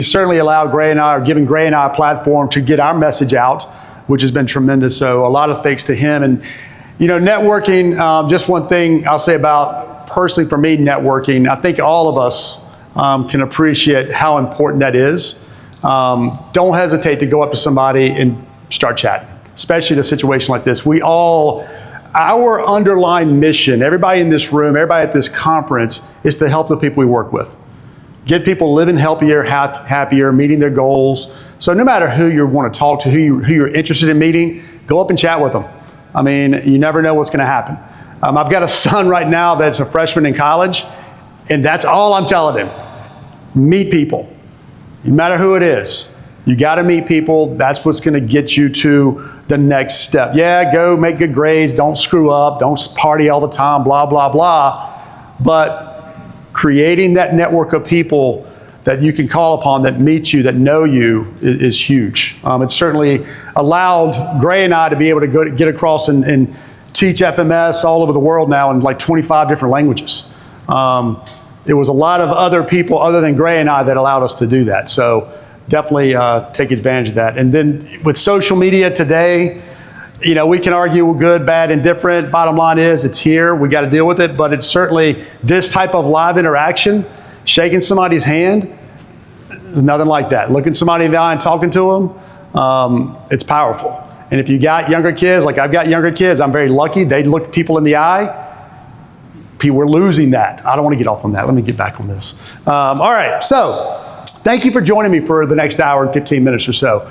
certainly allowed Gray and I, or given Gray and I a platform to get our message out, which has been tremendous. So a lot of thanks to him. And, you know, networking, just one thing I'll say about, personally for me, networking, I think all of us can appreciate how important that is. Don't hesitate to go up to somebody and start chatting, especially in a situation like this. We all, our underlying mission, everybody in this room, everybody at this conference, is to help the people we work with. Get people living healthier, happier, meeting their goals. So no matter who you want to talk to, who you're interested in meeting, go up and chat with them. I mean, you never know what's going to happen. I've got a son right now that's a freshman in college, and that's all I'm telling him. Meet people. No matter who it is, you got to meet people. That's what's going to get you to the next step. Yeah, go make good grades. Don't screw up. Don't party all the time, blah, blah, blah. But creating that network of people that you can call upon, that meet you, that know you, is huge. It's certainly allowed Gray and I to be able to get across and teach FMS all over the world now in like 25 different languages. It was a lot of other people other than Gray and I that allowed us to do that. So definitely take advantage of that. And then with social media today, you know, we can argue good, bad, indifferent. Bottom line is it's here. We got to deal with it. But it's certainly this type of live interaction, shaking somebody's hand, there's nothing like that. Looking somebody in the eye and talking to them, it's powerful. And if you got younger kids, like I've got younger kids, I'm very lucky. They look people in the eye. We're losing that. I don't want to get off on that. Let me get back on this. All right, so thank you for joining me for the next hour and 15 minutes or so.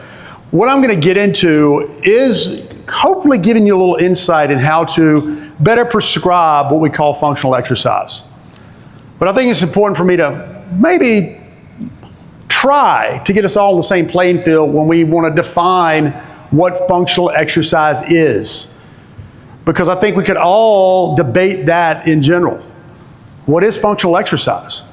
What I'm going to get into is hopefully giving you a little insight in how to better prescribe what we call functional exercise. But I think it's important for me to maybe try to get us all on the same playing field when we want to define what functional exercise is. Because I think we could all debate that in general. What is functional exercise?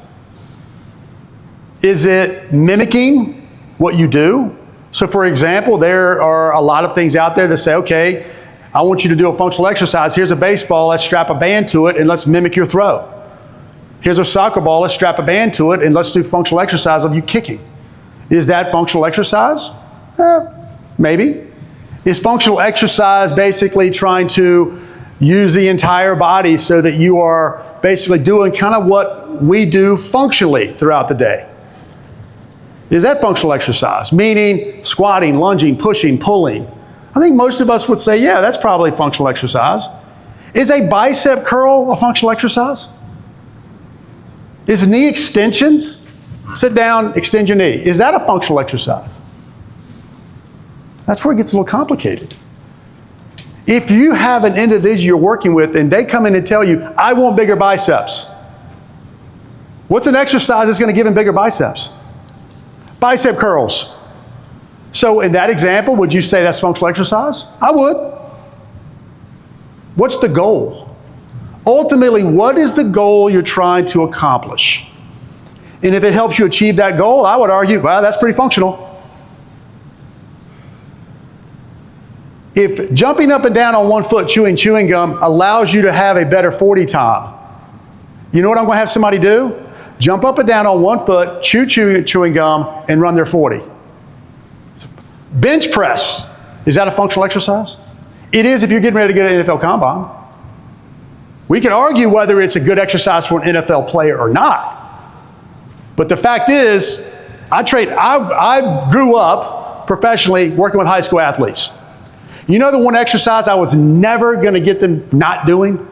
Is it mimicking what you do? So for example, there are a lot of things out there that say, okay, I want you to do a functional exercise. Here's a baseball, let's strap a band to it and let's mimic your throw. Here's a soccer ball, let's strap a band to it and let's do functional exercise of you kicking. Is that functional exercise? Maybe. Is functional exercise basically trying to use the entire body so that you are basically doing kind of what we do functionally throughout the day? Is that functional exercise? Meaning squatting, lunging, pushing, pulling. I think most of us would say, yeah, that's probably functional exercise. Is a bicep curl a functional exercise? Is knee extensions? Sit down, extend your knee. Is that a functional exercise? That's where it gets a little complicated. If you have an individual you're working with and they come in and tell you, I want bigger biceps, what's an exercise that's going to give him bigger biceps? Bicep curls. So in that example, would you say that's functional exercise? I would. What's the goal? Ultimately, what is the goal you're trying to accomplish? And if it helps you achieve that goal, I would argue, well, that's pretty functional. If jumping up and down on one foot chewing gum allows you to have a better 40 time, you know what I'm going to have somebody do? Jump up and down on one foot, chewing gum, and run their 40. Bench press. Is that a functional exercise? It is if you're getting ready to get an NFL combine. We can argue whether it's a good exercise for an NFL player or not. But the fact is, I grew up professionally working with high school athletes. You know the one exercise I was never going to get them not doing?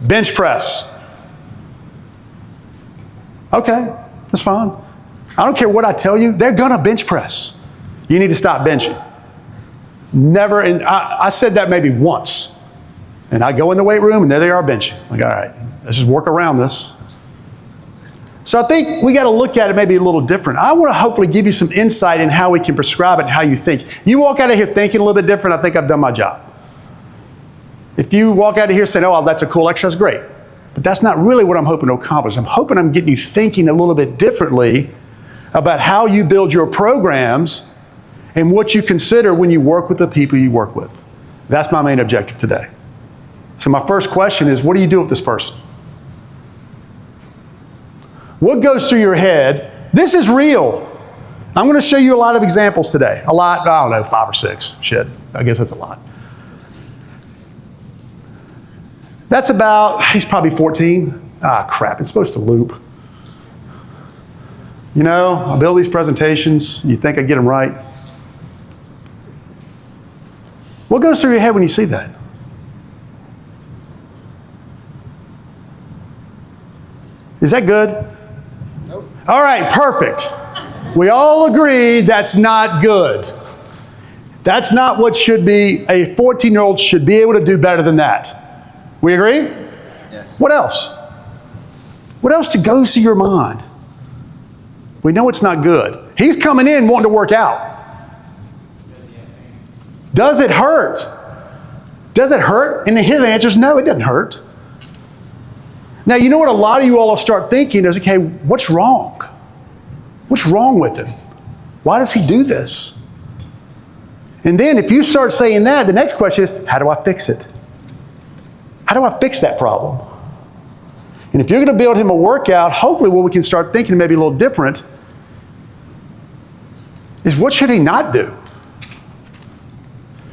Bench press. Okay, that's fine. I don't care what I tell you, they're going to bench press. You need to stop benching. Never, and I said that maybe once. And I go in the weight room and there they are benching. Like, all right, let's just work around this. So I think we got to look at it maybe a little different. I want to hopefully give you some insight in how we can prescribe it and how you think. You walk out of here thinking a little bit different, I think I've done my job. If you walk out of here saying, oh, that's a cool exercise, great. But that's not really what I'm hoping to accomplish. I'm hoping I'm getting you thinking a little bit differently about how you build your programs and what you consider when you work with the people you work with. That's my main objective today. So my first question is, what do you do with this person? What goes through your head? This is real. I'm going to show you a lot of examples today. A lot, I don't know, 5 or 6. Shit, I guess that's a lot. That's about, he's probably 14. Ah, crap, it's supposed to loop. You know, I build these presentations, you think I get them right. What goes through your head when you see that? Is that good? Nope. All right, perfect. We all agree that's not good. That's not what should be. A 14-year-old should be able to do better than that. We agree? Yes. What else? What else goes through your mind? We know it's not good. He's coming in wanting to work out. Does it hurt? Does it hurt? And his answer is no, it doesn't hurt. Now, you know what a lot of you all will start thinking is, okay, what's wrong? What's wrong with him? Why does he do this? And then if you start saying that, the next question is, how do I fix it? How do I fix that problem? And if you're going to build him a workout, hopefully what we can start thinking maybe a little different is what should he not do?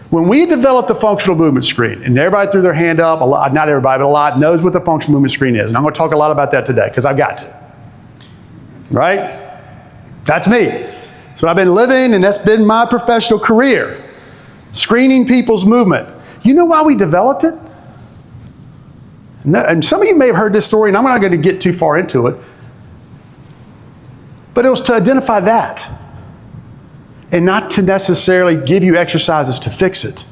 When we developed the functional movement screen, and everybody threw their hand up, a lot, not everybody, but a lot, knows what the functional movement screen is. And I'm going to talk a lot about that today, because I've got to. Right? That's me. That's what I've been living, and that's been my professional career. Screening people's movement. You know why we developed it? No, and some of you may have heard this story, and I'm not going to get too far into it. But it was to identify that. And not to necessarily give you exercises to fix it.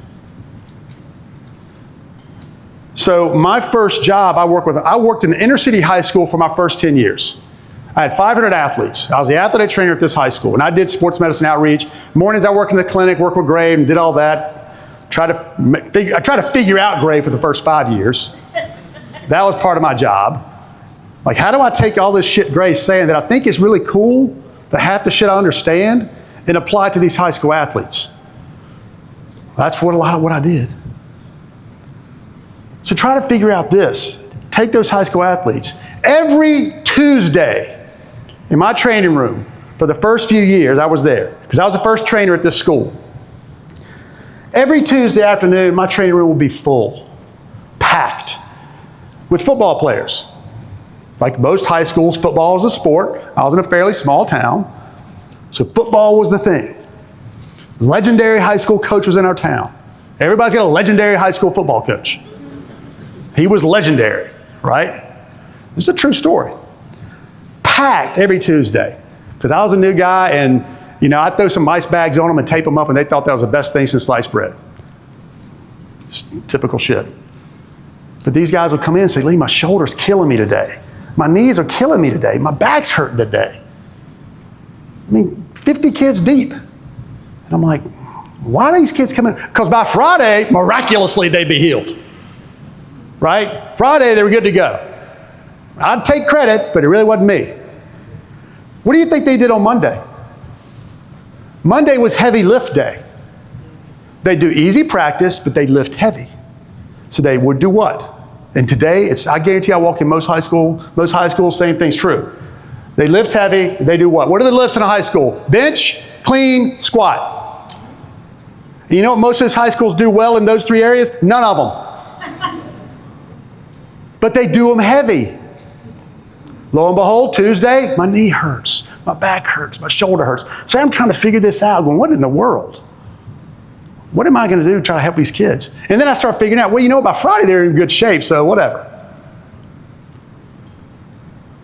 So my first job, I worked in an inner city high school for my first 10 years. I had 500 athletes. I was the athletic trainer at this high school, and I did sports medicine outreach. Mornings I worked in the clinic, worked with grade, and did all that. I tried to figure out grade for the first 5 years. That was part of my job. Like, how do I take all this shit Gray's saying that I think is really cool, but half the shit I understand, and apply it to these high school athletes? That's what a lot of what I did. So try to figure out this. Take those high school athletes. Every Tuesday in my training room, for the first few years I was there, because I was the first trainer at this school. Every Tuesday afternoon, my training room would be full, packed, with football players. Like most high schools, football is a sport. I was in a fairly small town. So football was the thing. Legendary high school coach was in our town. Everybody's got a legendary high school football coach. He was legendary, right? This is a true story. Packed every Tuesday. Because I was a new guy, and you know, I'd throw some ice bags on them and tape them up, and they thought that was the best thing since sliced bread. Just typical shit. But these guys would come in and say, Lee, my shoulder's killing me today. My knees are killing me today. My back's hurting today. I mean, 50 kids deep. And I'm like, why do these kids come in? Because by Friday, miraculously, they'd be healed. Right? Friday, they were good to go. I'd take credit, but it really wasn't me. What do you think they did on Monday? Monday was heavy lift day. They do easy practice, but they lift heavy. So they would do what? And today, I guarantee I walk in most high schools, same thing's true. They lift heavy, they do what? What are the lifts in a high school? Bench, clean, squat. And you know what most of those high schools do well in those 3 areas? None of them. But they do them heavy. Lo and behold, Tuesday, my knee hurts, my back hurts, my shoulder hurts. So I'm trying to figure this out, going, what in the world? What am I going to do to try to help these kids? And then I start figuring out, well, you know, by Friday they're in good shape, so whatever.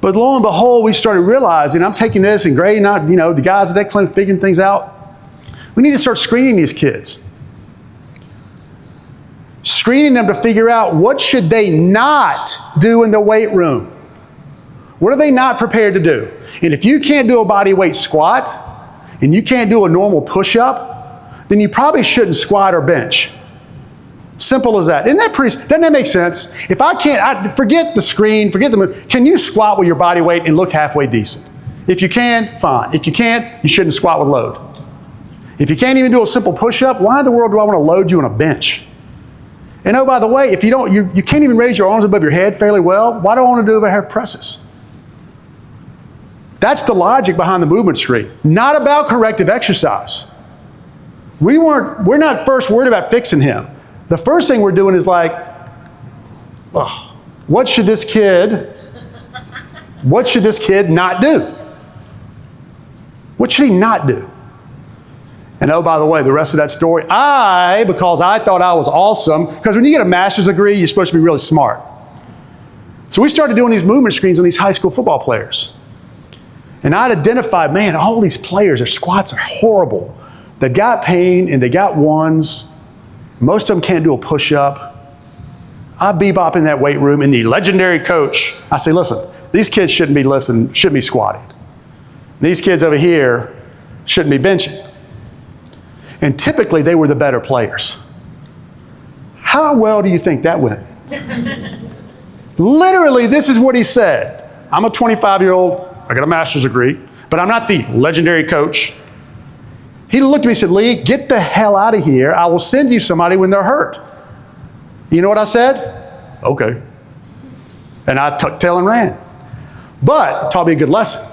But lo and behold, we started realizing, I'm taking this and grading out, you know, the guys at that clinic figuring things out. We need to start screening these kids. Screening them to figure out what should they not do in the weight room. What are they not prepared to do? And if you can't do a body weight squat, and you can't do a normal push-up, then you probably shouldn't squat or bench. Simple as that. Doesn't that make sense? If I can't, forget the screen, forget the move. Can you squat with your body weight and look halfway decent? If you can, fine. If you can't, you shouldn't squat with load. If you can't even do a simple push-up, why in the world do I want to load you on a bench? And oh, by the way, if you can't even raise your arms above your head fairly well, why do I want to do overhead presses? That's the logic behind the movement screen. Not about corrective exercise. We're not first worried about fixing him. The first thing we're doing is like, oh, what should this kid not do? What should he not do? And oh, by the way, the rest of that story, because I thought I was awesome, because when you get a master's degree, you're supposed to be really smart. So we started doing these movement screens on these high school football players. And I'd identified, man, all these players, their squats are horrible. They got pain and they got ones. Most of them can't do a push-up. I bebop in that weight room, and the legendary coach, I say, listen, these kids shouldn't be lifting, shouldn't be squatting. These kids over here shouldn't be benching. And typically, they were the better players. How well do you think that went? Literally, this is what he said. I'm a 25-year-old, I got a master's degree, but I'm not the legendary coach. He looked at me and said, Lee, get the hell out of here. I will send you somebody when they're hurt. You know what I said? Okay. And I tucked tail and ran. But it taught me a good lesson.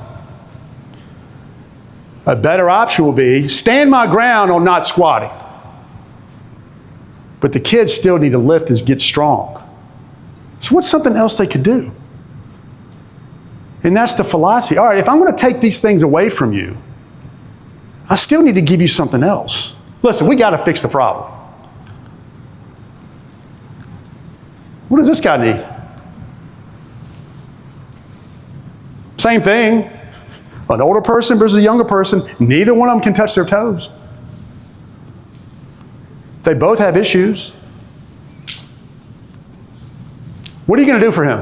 A better option will be stand my ground on not squatting. But the kids still need to lift and get strong. So what's something else they could do? And that's the philosophy. All right, if I'm going to take these things away from you, I still need to give you something else. Listen, we got to fix the problem. What does this guy need? Same thing. An older person versus a younger person, neither one of them can touch their toes. They both have issues. What are you going to do for him?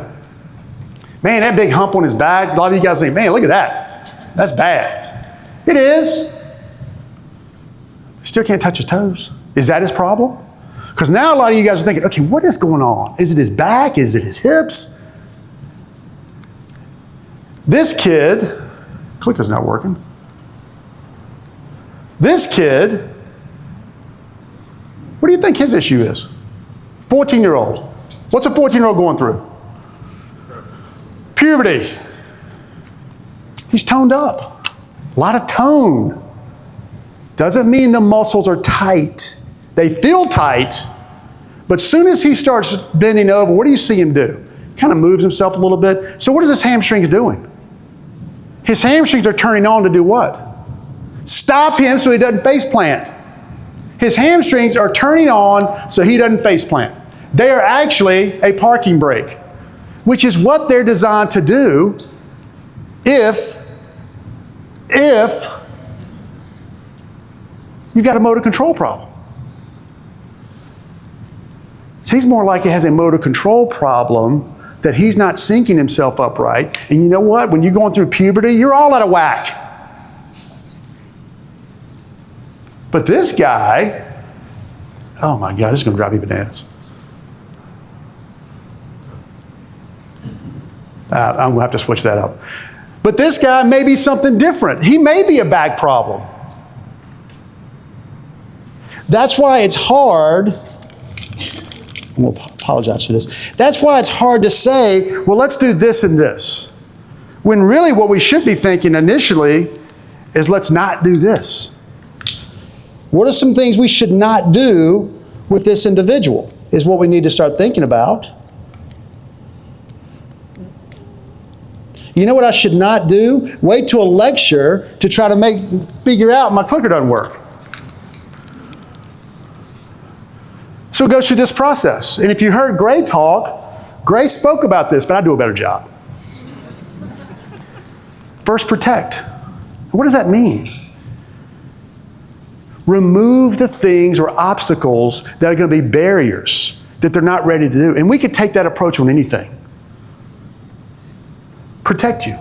Man, that big hump on his back, a lot of you guys think, man, look at that. That's bad. It is. Still can't touch his toes. Is that his problem? Because now a lot of you guys are thinking, okay, what is going on? Is it his back? Is it his hips? This kid, clicker's not working. This kid, what do you think his issue is? 14-year-old. What's a 14-year-old going through? Puberty. He's toned up. A lot of tone. Doesn't mean the muscles are tight. They feel tight, but as soon as he starts bending over, what do you see him do? Kind of moves himself a little bit. So what is his hamstrings doing? His hamstrings are turning on to do what? Stop him so he doesn't face plant. His hamstrings are turning on so he doesn't face plant. They are actually a parking brake, which is what they're designed to do if you've got a motor control problem. So he's more like he has a motor control problem that he's not syncing himself up right. And you know what? When you're going through puberty, you're all out of whack. But this guy, oh my God, this is going to drive me bananas. I'm going to have to switch that up. But this guy may be something different. He may be a back problem. That's why it's hard. I'm going to apologize for this. That's why it's hard to say, well, let's do this and this. When really what we should be thinking initially is let's not do this. What are some things we should not do with this individual is what we need to start thinking about. You know what I should not do? Wait till a lecture to try to figure out my clicker doesn't work. So it goes through this process. And if you heard Gray talk, Gray spoke about this, but I do a better job. First, protect. What does that mean? Remove the things or obstacles that are going to be barriers that they're not ready to do. And we could take that approach on anything. Protect you.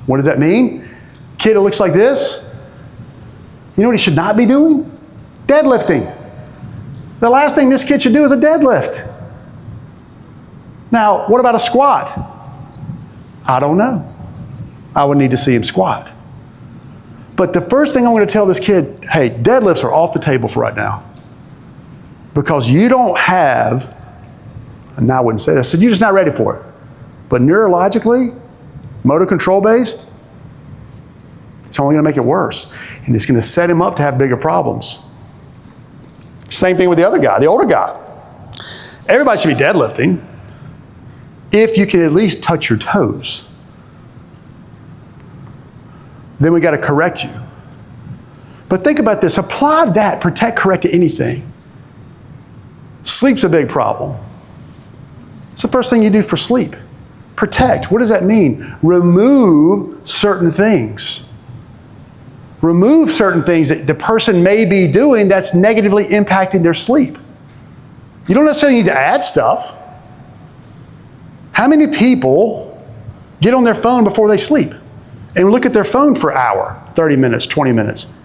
What does that mean? Kid who looks like this, you know what he should not be doing? Deadlifting. The last thing this kid should do is a deadlift. Now, what about a squat? I don't know. I would need to see him squat. But the first thing I'm going to tell this kid, hey, deadlifts are off the table for right now. Because you don't have, and I wouldn't say this, so you're just not ready for it. But neurologically, motor control based, It's only going to make it worse. And it's going to set him up to have bigger problems. Same thing with the other guy, the older guy. Everybody should be deadlifting if you can at least touch your toes. Then we got to correct you. But think about this. Apply that, protect, correct to anything. Sleep's a big problem. It's the first thing you do for sleep. Protect. What does that mean? Remove certain things. Remove certain things that the person may be doing that's negatively impacting their sleep. You don't necessarily need to add stuff. How many people get on their phone before they sleep and look at their phone for an hour, 30 minutes, 20 minutes?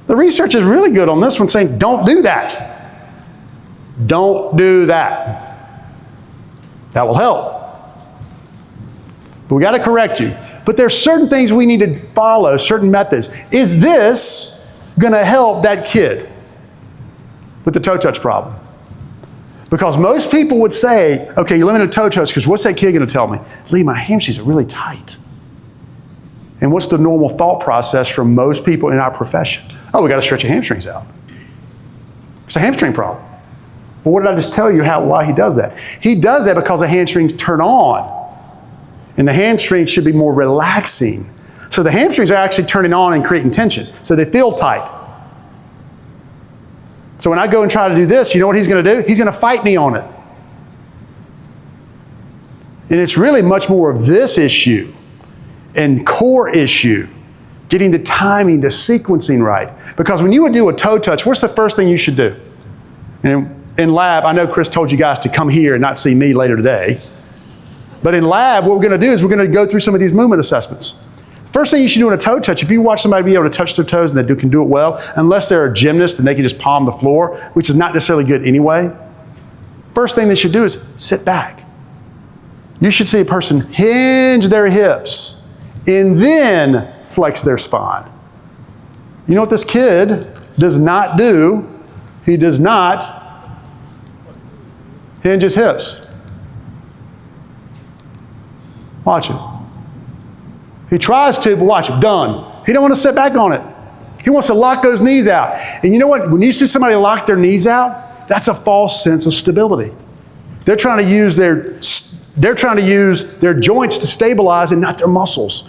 The research is really good on this one, saying don't do that. Don't do that. That will help. But we got to correct you. But there's certain things we need to follow, certain methods. Is this going to help that kid with the toe touch problem? Because most people would say, okay, you limit a toe touch because what's that kid going to tell me? Lee, my hamstrings are really tight. And what's the normal thought process for most people in our profession? Oh, we got to stretch your hamstrings out. It's a hamstring problem. Well, what did I just tell you why he does that? He does that because the hamstrings turn on. And the hamstrings should be more relaxing. So the hamstrings are actually turning on and creating tension. So they feel tight. So when I go and try to do this, you know what he's going to do? He's going to fight me on it. And it's really much more of this issue and core issue, getting the timing, the sequencing right. Because when you would do a toe touch, what's the first thing you should do? And in lab, I know Chris told you guys to come here and not see me later today. But in lab, what we're going to do is we're going to go through some of these movement assessments. First thing you should do in a toe touch, if you watch somebody be able to touch their toes and they can do it well, unless they're a gymnast and they can just palm the floor, which is not necessarily good anyway, first thing they should do is sit back. You should see a person hinge their hips and then flex their spine. You know what this kid does not do? He does not hinge his hips. Watch it. He tries to, but watch it. Done. He don't want to sit back on it. He wants to lock those knees out. And you know what? When you see somebody lock their knees out, that's a false sense of stability. They're trying to use their joints to stabilize and not their muscles.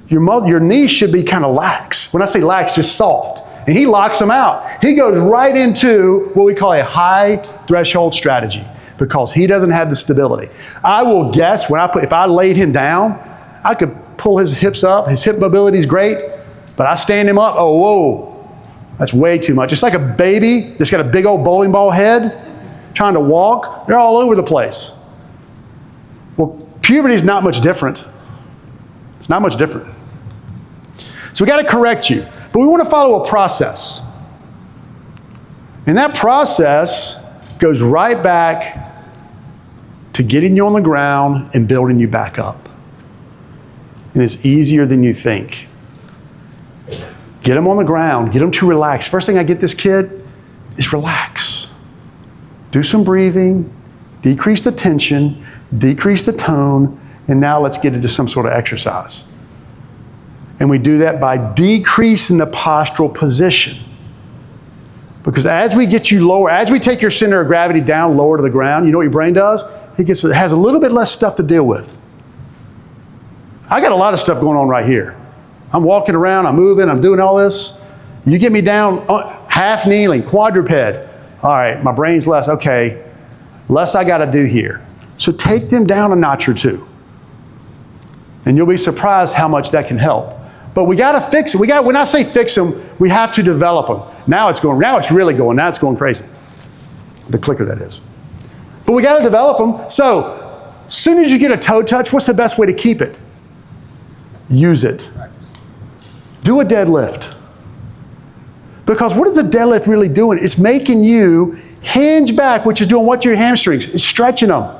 Your knees should be kind of lax. When I say lax, just soft. And he locks them out. He goes right into what we call a high threshold strategy because he doesn't have the stability. I will guess if I laid him down, I could pull his hips up. His hip mobility is great, but I stand him up. Oh, whoa, that's way too much. It's like a baby that's got a big old bowling ball head trying to walk. They're all over the place. Well, puberty is not much different. It's not much different. So we got to correct you, but we want to follow a process. And that process goes right back to getting you on the ground and building you back up. And it's easier than you think. Get them on the ground. Get them to relax. First thing I get this kid is relax. Do some breathing. Decrease the tension. Decrease the tone. And now let's get into some sort of exercise. And we do that by decreasing the postural position. Because as we get you lower, as we take your center of gravity down lower to the ground, you know what your brain does? It has a little bit less stuff to deal with. I got a lot of stuff going on right here. I'm walking around, I'm moving, I'm doing all this. You get me down, half kneeling, quadruped. All right, my brain's less, okay, less I got to do here. So take them down a notch or two. And you'll be surprised how much that can help. But we got to fix it. When I say fix them, we have to develop them. Now it's really going, now it's going crazy. The clicker, that is. But we got to develop them. So, as soon as you get a toe touch, what's the best way to keep it? Use it. Do a deadlift. Because what is a deadlift really doing? It's making you hinge back, which is doing what to your hamstrings? It's stretching them.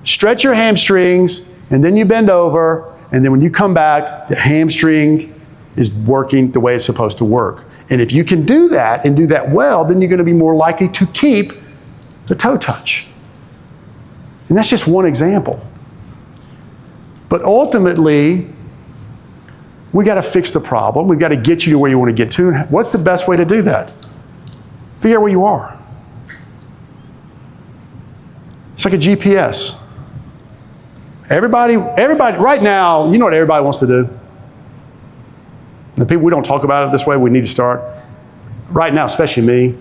Stretch your hamstrings, and then you bend over, and then when you come back, the hamstring is working the way it's supposed to work. And if you can do that, and do that well, then you're going to be more likely to keep the toe touch. And that's just one example. But ultimately, We got to fix the problem. We've got to get you to where you want to get to. And what's the best way to do that? Figure out where you are. It's like a GPS. Everybody, right now, you know what everybody wants to do? The people, we don't talk about it this way, we need to start. Right now, especially me,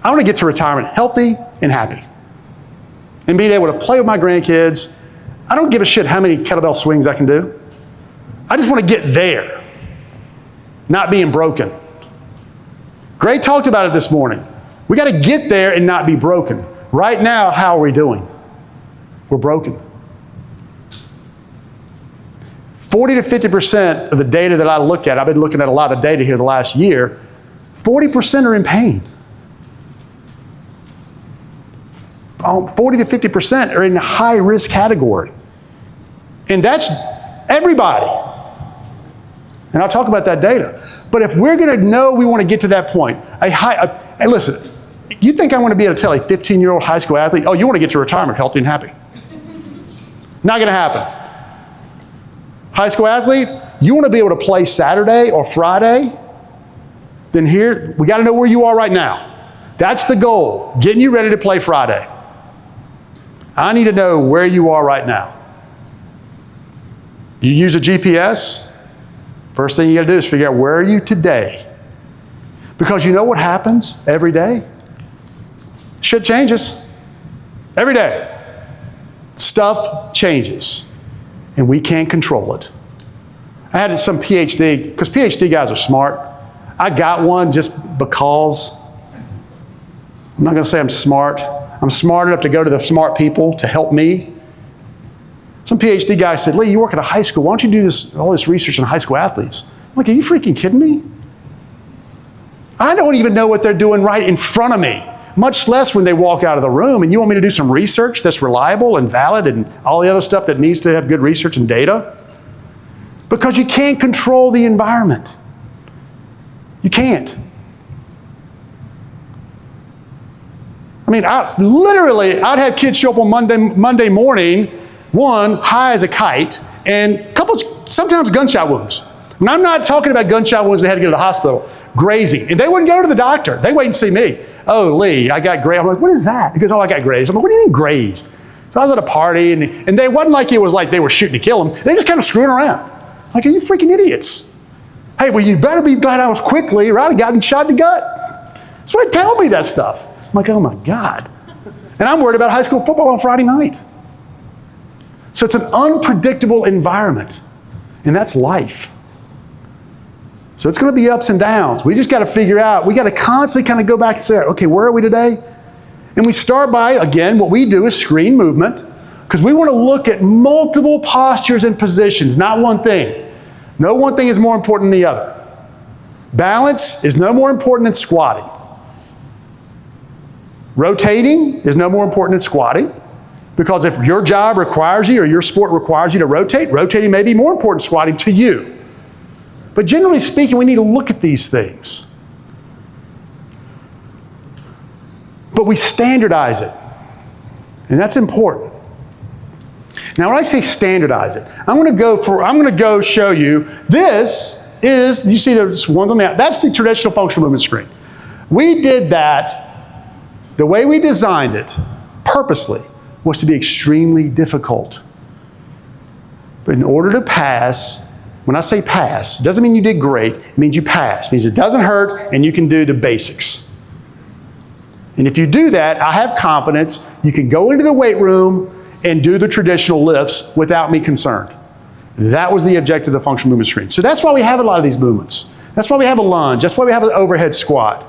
I want to get to retirement healthy and happy. And being able to play with my grandkids. I don't give a shit how many kettlebell swings I can do. I just want to get there, not being broken. Gray talked about it this morning. We got to get there and not be broken. Right now, how are we doing? We're broken. 40 to 50% of the data that I look at, I've been looking at a lot of data here the last year, 40% are in pain. 40 to 50% are in the high risk category. And that's everybody. And I'll talk about that data. But if we're going to know we want to get to that point, hey, listen, you think I want to be able to tell a 15-year-old high school athlete, oh, you want to get to retirement healthy and happy? Not going to happen. High school athlete, you want to be able to play Saturday or Friday? Then here, we got to know where you are right now. That's the goal, getting you ready to play Friday. I need to know where you are right now. You use a GPS, first thing you got to do is figure out where are you today. Because you know what happens every day? Shit changes. Every day. Stuff changes. And we can't control it. I had some PhD, because PhD guys are smart. I got one just because. I'm not going to say I'm smart. I'm smart enough to go to the smart people to help me. Some PhD guy said, Lee, you work at a high school. Why don't you do all this research on high school athletes? I'm like, are you freaking kidding me? I don't even know what they're doing right in front of me, much less when they walk out of the room. And you want me to do some research that's reliable and valid and all the other stuff that needs to have good research and data? Because you can't control the environment. You can't. I mean, I'd have kids show up on Monday morning, one, high as a kite, and sometimes gunshot wounds. And I'm not talking about gunshot wounds they had to go to the hospital, grazing. And they wouldn't go to the doctor. They wait and see me. Oh, Lee, I got grazed. I'm like, what is that? He goes, oh, I got grazed. I'm like, what do you mean grazed? So I was at a party, and they wasn't like it was like they were shooting to kill him. They just kind of screwing around. Like, are you freaking idiots? Hey, well, you better be glad I was quickly, or I'd have gotten shot in the gut. That's why they tell me that stuff. I'm like, oh my God. And I'm worried about high school football on Friday night. So it's an unpredictable environment. And that's life. So it's going to be ups and downs. We just got to figure out, we got to constantly kind of go back and say, okay, where are we today? And we start by, again, what we do is screen movement, because we want to look at multiple postures and positions, not one thing. No one thing is more important than the other. Balance is no more important than squatting. Rotating is no more important than squatting, because if your job requires you or your sport requires you to rotate, rotating may be more important than squatting to you. But generally speaking, we need to look at these things. But we standardize it. And that's important. Now when I say standardize it, I'm going to go show you, this is, you see there's one on that, that's the traditional functional movement screen. We did that, the way we designed it, purposely, was to be extremely difficult. But in order to pass, when I say pass, it doesn't mean you did great, it means you pass. It means it doesn't hurt and you can do the basics. And if you do that, I have confidence you can go into the weight room and do the traditional lifts without me concerned. That was the objective of the functional movement screen. So that's why we have a lot of these movements. That's why we have a lunge. That's why we have an overhead squat.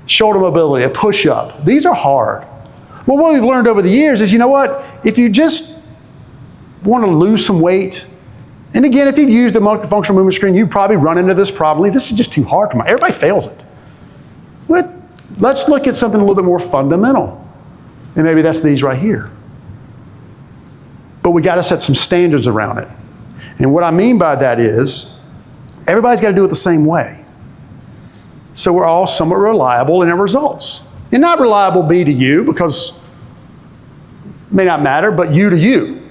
Shoulder mobility, a push-up. These are hard. Well, what we've learned over the years is, you know what? If you just want to lose some weight, and again, if you've used the functional movement screen, you probably run into this problem. This is just too hard for me. Everybody fails it. But let's look at something a little bit more fundamental. And maybe that's these right here. But we got to set some standards around it. And what I mean by that is, everybody's got to do it the same way. So we're all somewhat reliable in our results. And not reliable be to you, because it may not matter, but you to you.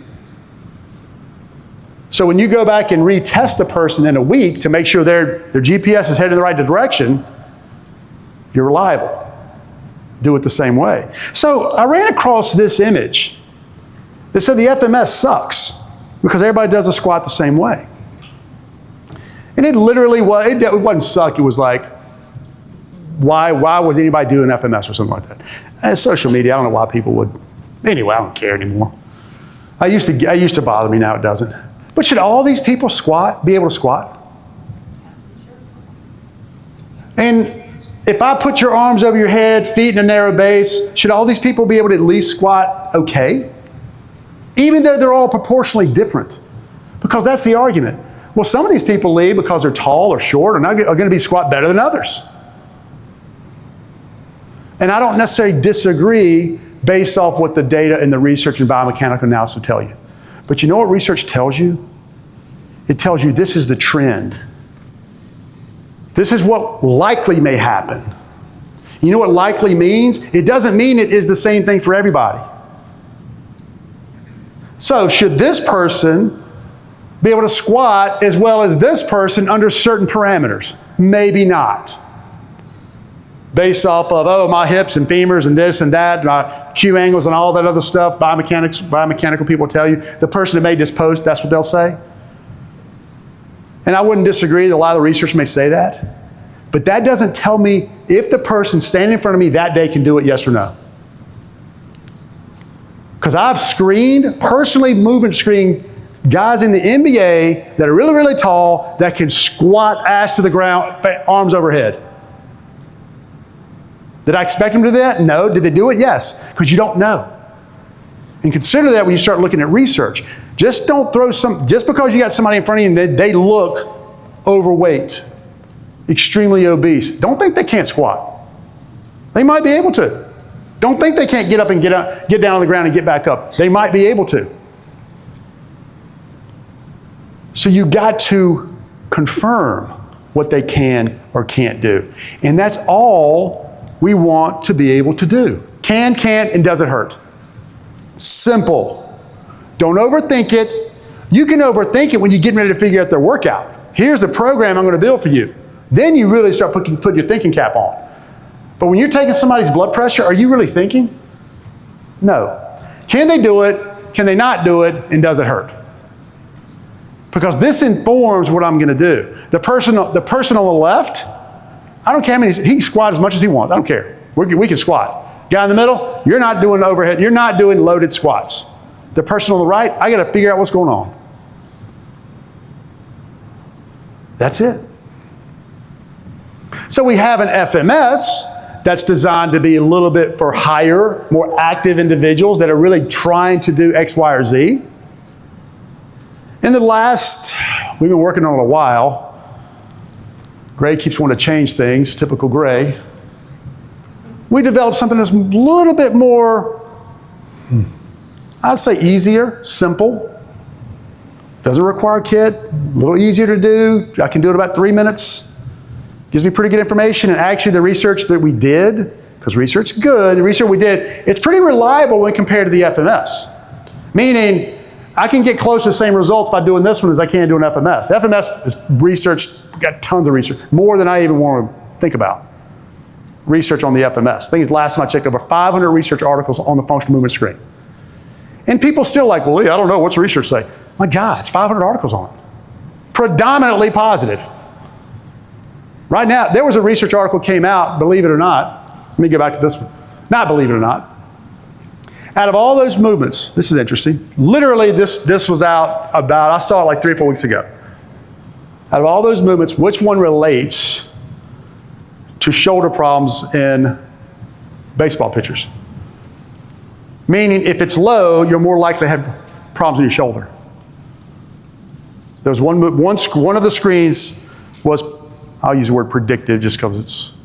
So when you go back and retest the person in a week to make sure their GPS is headed in the right direction, you're reliable. Do it the same way. So I ran across this image that said the FMS sucks because everybody does a squat the same way. And it literally was, it wasn't suck, it was like, why would anybody do an FMS or something like that? And social media, I don't know why people would. Anyway, I don't care anymore. I used to bother me, now it doesn't. But should all these people be able to squat? And if I put your arms over your head, feet in a narrow base, should all these people be able to at least squat okay? Even though they're all proportionally different. Because that's the argument. Well, some of these people leave because they're tall or short are going to be squat better than others. And I don't necessarily disagree based off what the data and the research and biomechanical analysis will tell you. But you know what research tells you? It tells you this is the trend. This is what likely may happen. You know what likely means? It doesn't mean it is the same thing for everybody. So should this person be able to squat as well as this person under certain parameters? Maybe not. Based off of, oh, my hips and femurs and this and that, my Q angles and all that other stuff, biomechanical people tell you, the person that made this post, that's what they'll say. And I wouldn't disagree that a lot of the research may say that. But that doesn't tell me if the person standing in front of me that day can do it, yes or no. Because I've personally movement screened guys in the NBA that are really, really tall that can squat ass to the ground, arms overhead. Did I expect them to do that? No. Did they do it? Yes. Because you don't know. And consider that when you start looking at research. Just don't throw just because you got somebody in front of you and they look overweight, extremely obese, don't think they can't squat. They might be able to. Don't think they can't get up and get down on the ground and get back up. They might be able to. So you got to confirm what they can or can't do. And that's all we want to be able to do. Can, can't, and does it hurt? Simple. Don't overthink it. You can overthink it when you're getting ready to figure out their workout. Here's the program I'm going to build for you. Then you really start putting your thinking cap on. But when you're taking somebody's blood pressure, are you really thinking? No. Can they do it? Can they not do it? And does it hurt? Because this informs what I'm going to do. The person on the left, I don't care how many, he can squat as much as he wants. I don't care. We can squat. Guy in the middle, you're not doing overhead. You're not doing loaded squats. The person on the right, I got to figure out what's going on. That's it. So we have an FMS that's designed to be a little bit for higher, more active individuals that are really trying to do X, Y, or Z. In the last, we've been working on it a while. Gray keeps wanting to change things, typical Gray. We developed something that's a little bit more, I'd say easier, simple. Doesn't require a kit, a little easier to do. I can do it in about 3 minutes. Gives me pretty good information. And actually the research that we did, because research is good, the research we did, it's pretty reliable when compared to the FMS. Meaning, I can get close to the same results by doing this one as I can do an FMS. FMS is research, got tons of research, more than I even want to think about. Research on the FMS. I think last time I checked, over 500 research articles on the functional movement screen. And people still like, well, Lee, I don't know, what's research say? My God, it's 500 articles on it. Predominantly positive. Right now, there was a research article came out, believe it or not. Let me get back to this one. Not believe it or not. Out of all those movements, this is interesting. Literally, this was out about, I saw it like 3 or 4 weeks ago. Out of all those movements, which one relates to shoulder problems in baseball pitchers? Meaning, if it's low, you're more likely to have problems in your shoulder. There was one of the screens was, I'll use the word predictive just because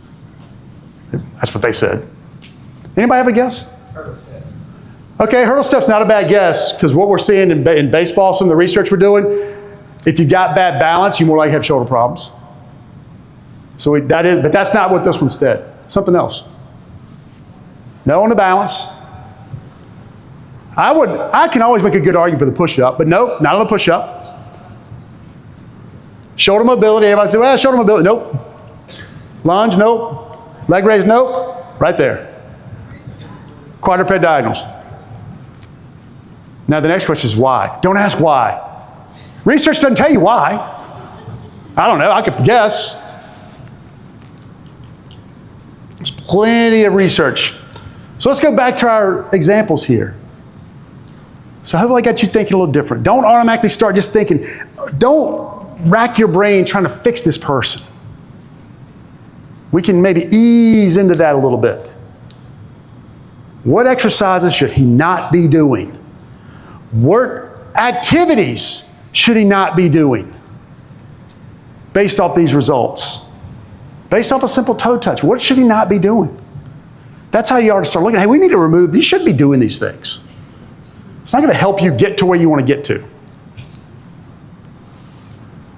that's what they said. Anybody have a guess? Hurdle step. Okay, hurdle step's not a bad guess, because what we're seeing in baseball, some of the research we're doing, if you got bad balance, you more likely have shoulder problems. So but that's not what this one said. Something else. No on the balance. I can always make a good argument for the push-up, but nope, not on the push-up. Shoulder mobility, everybody say, well, shoulder mobility. Nope. Lunge, nope. Leg raise, nope. Right there. Quadruped diagonals. Now the next question is why? Don't ask why. Research doesn't tell you why. I don't know, I could guess. There's plenty of research. So let's go back to our examples here. So hopefully I got you thinking a little different. Don't automatically start just thinking, don't rack your brain trying to fix this person. We can maybe ease into that a little bit. What exercises should he not be doing? What activities should he not be doing? Based off these results. Based off a simple toe touch, what should he not be doing? That's how you ought to start looking. Hey, we need to remove, you shouldn't be doing these things. It's not going to help you get to where you want to get to.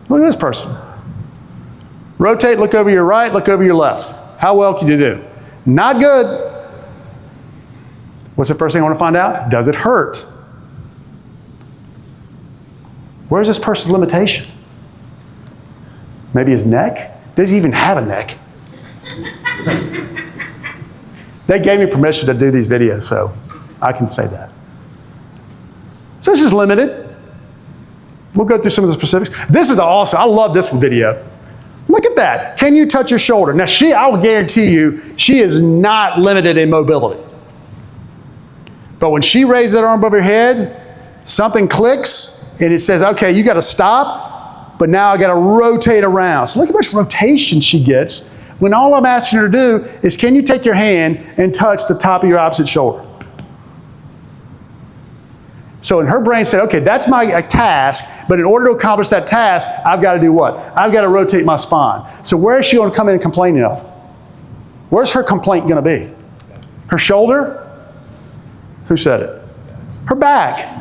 Look at this person. Rotate, look over your right, look over your left. How well can you do? Not good. What's the first thing I want to find out? Does it hurt? Where's this person's limitation? Maybe his neck? Does he even have a neck? They gave me permission to do these videos, so I can say that. So this is limited. We'll go through some of the specifics. This is awesome. I love this video. Look at that. Can you touch your shoulder? Now, I will guarantee you, she is not limited in mobility. But when she raises that arm above her head, something clicks, and it says, okay, you got to stop, but now I got to rotate around. So look how much rotation she gets when all I'm asking her to do is, can you take your hand and touch the top of your opposite shoulder? So in her brain said, okay, that's my task, but in order to accomplish that task, I've got to do what? I've got to rotate my spine. So where is she going to come in and complaining of? Where's her complaint going to be? Her shoulder? Who said it? Her back.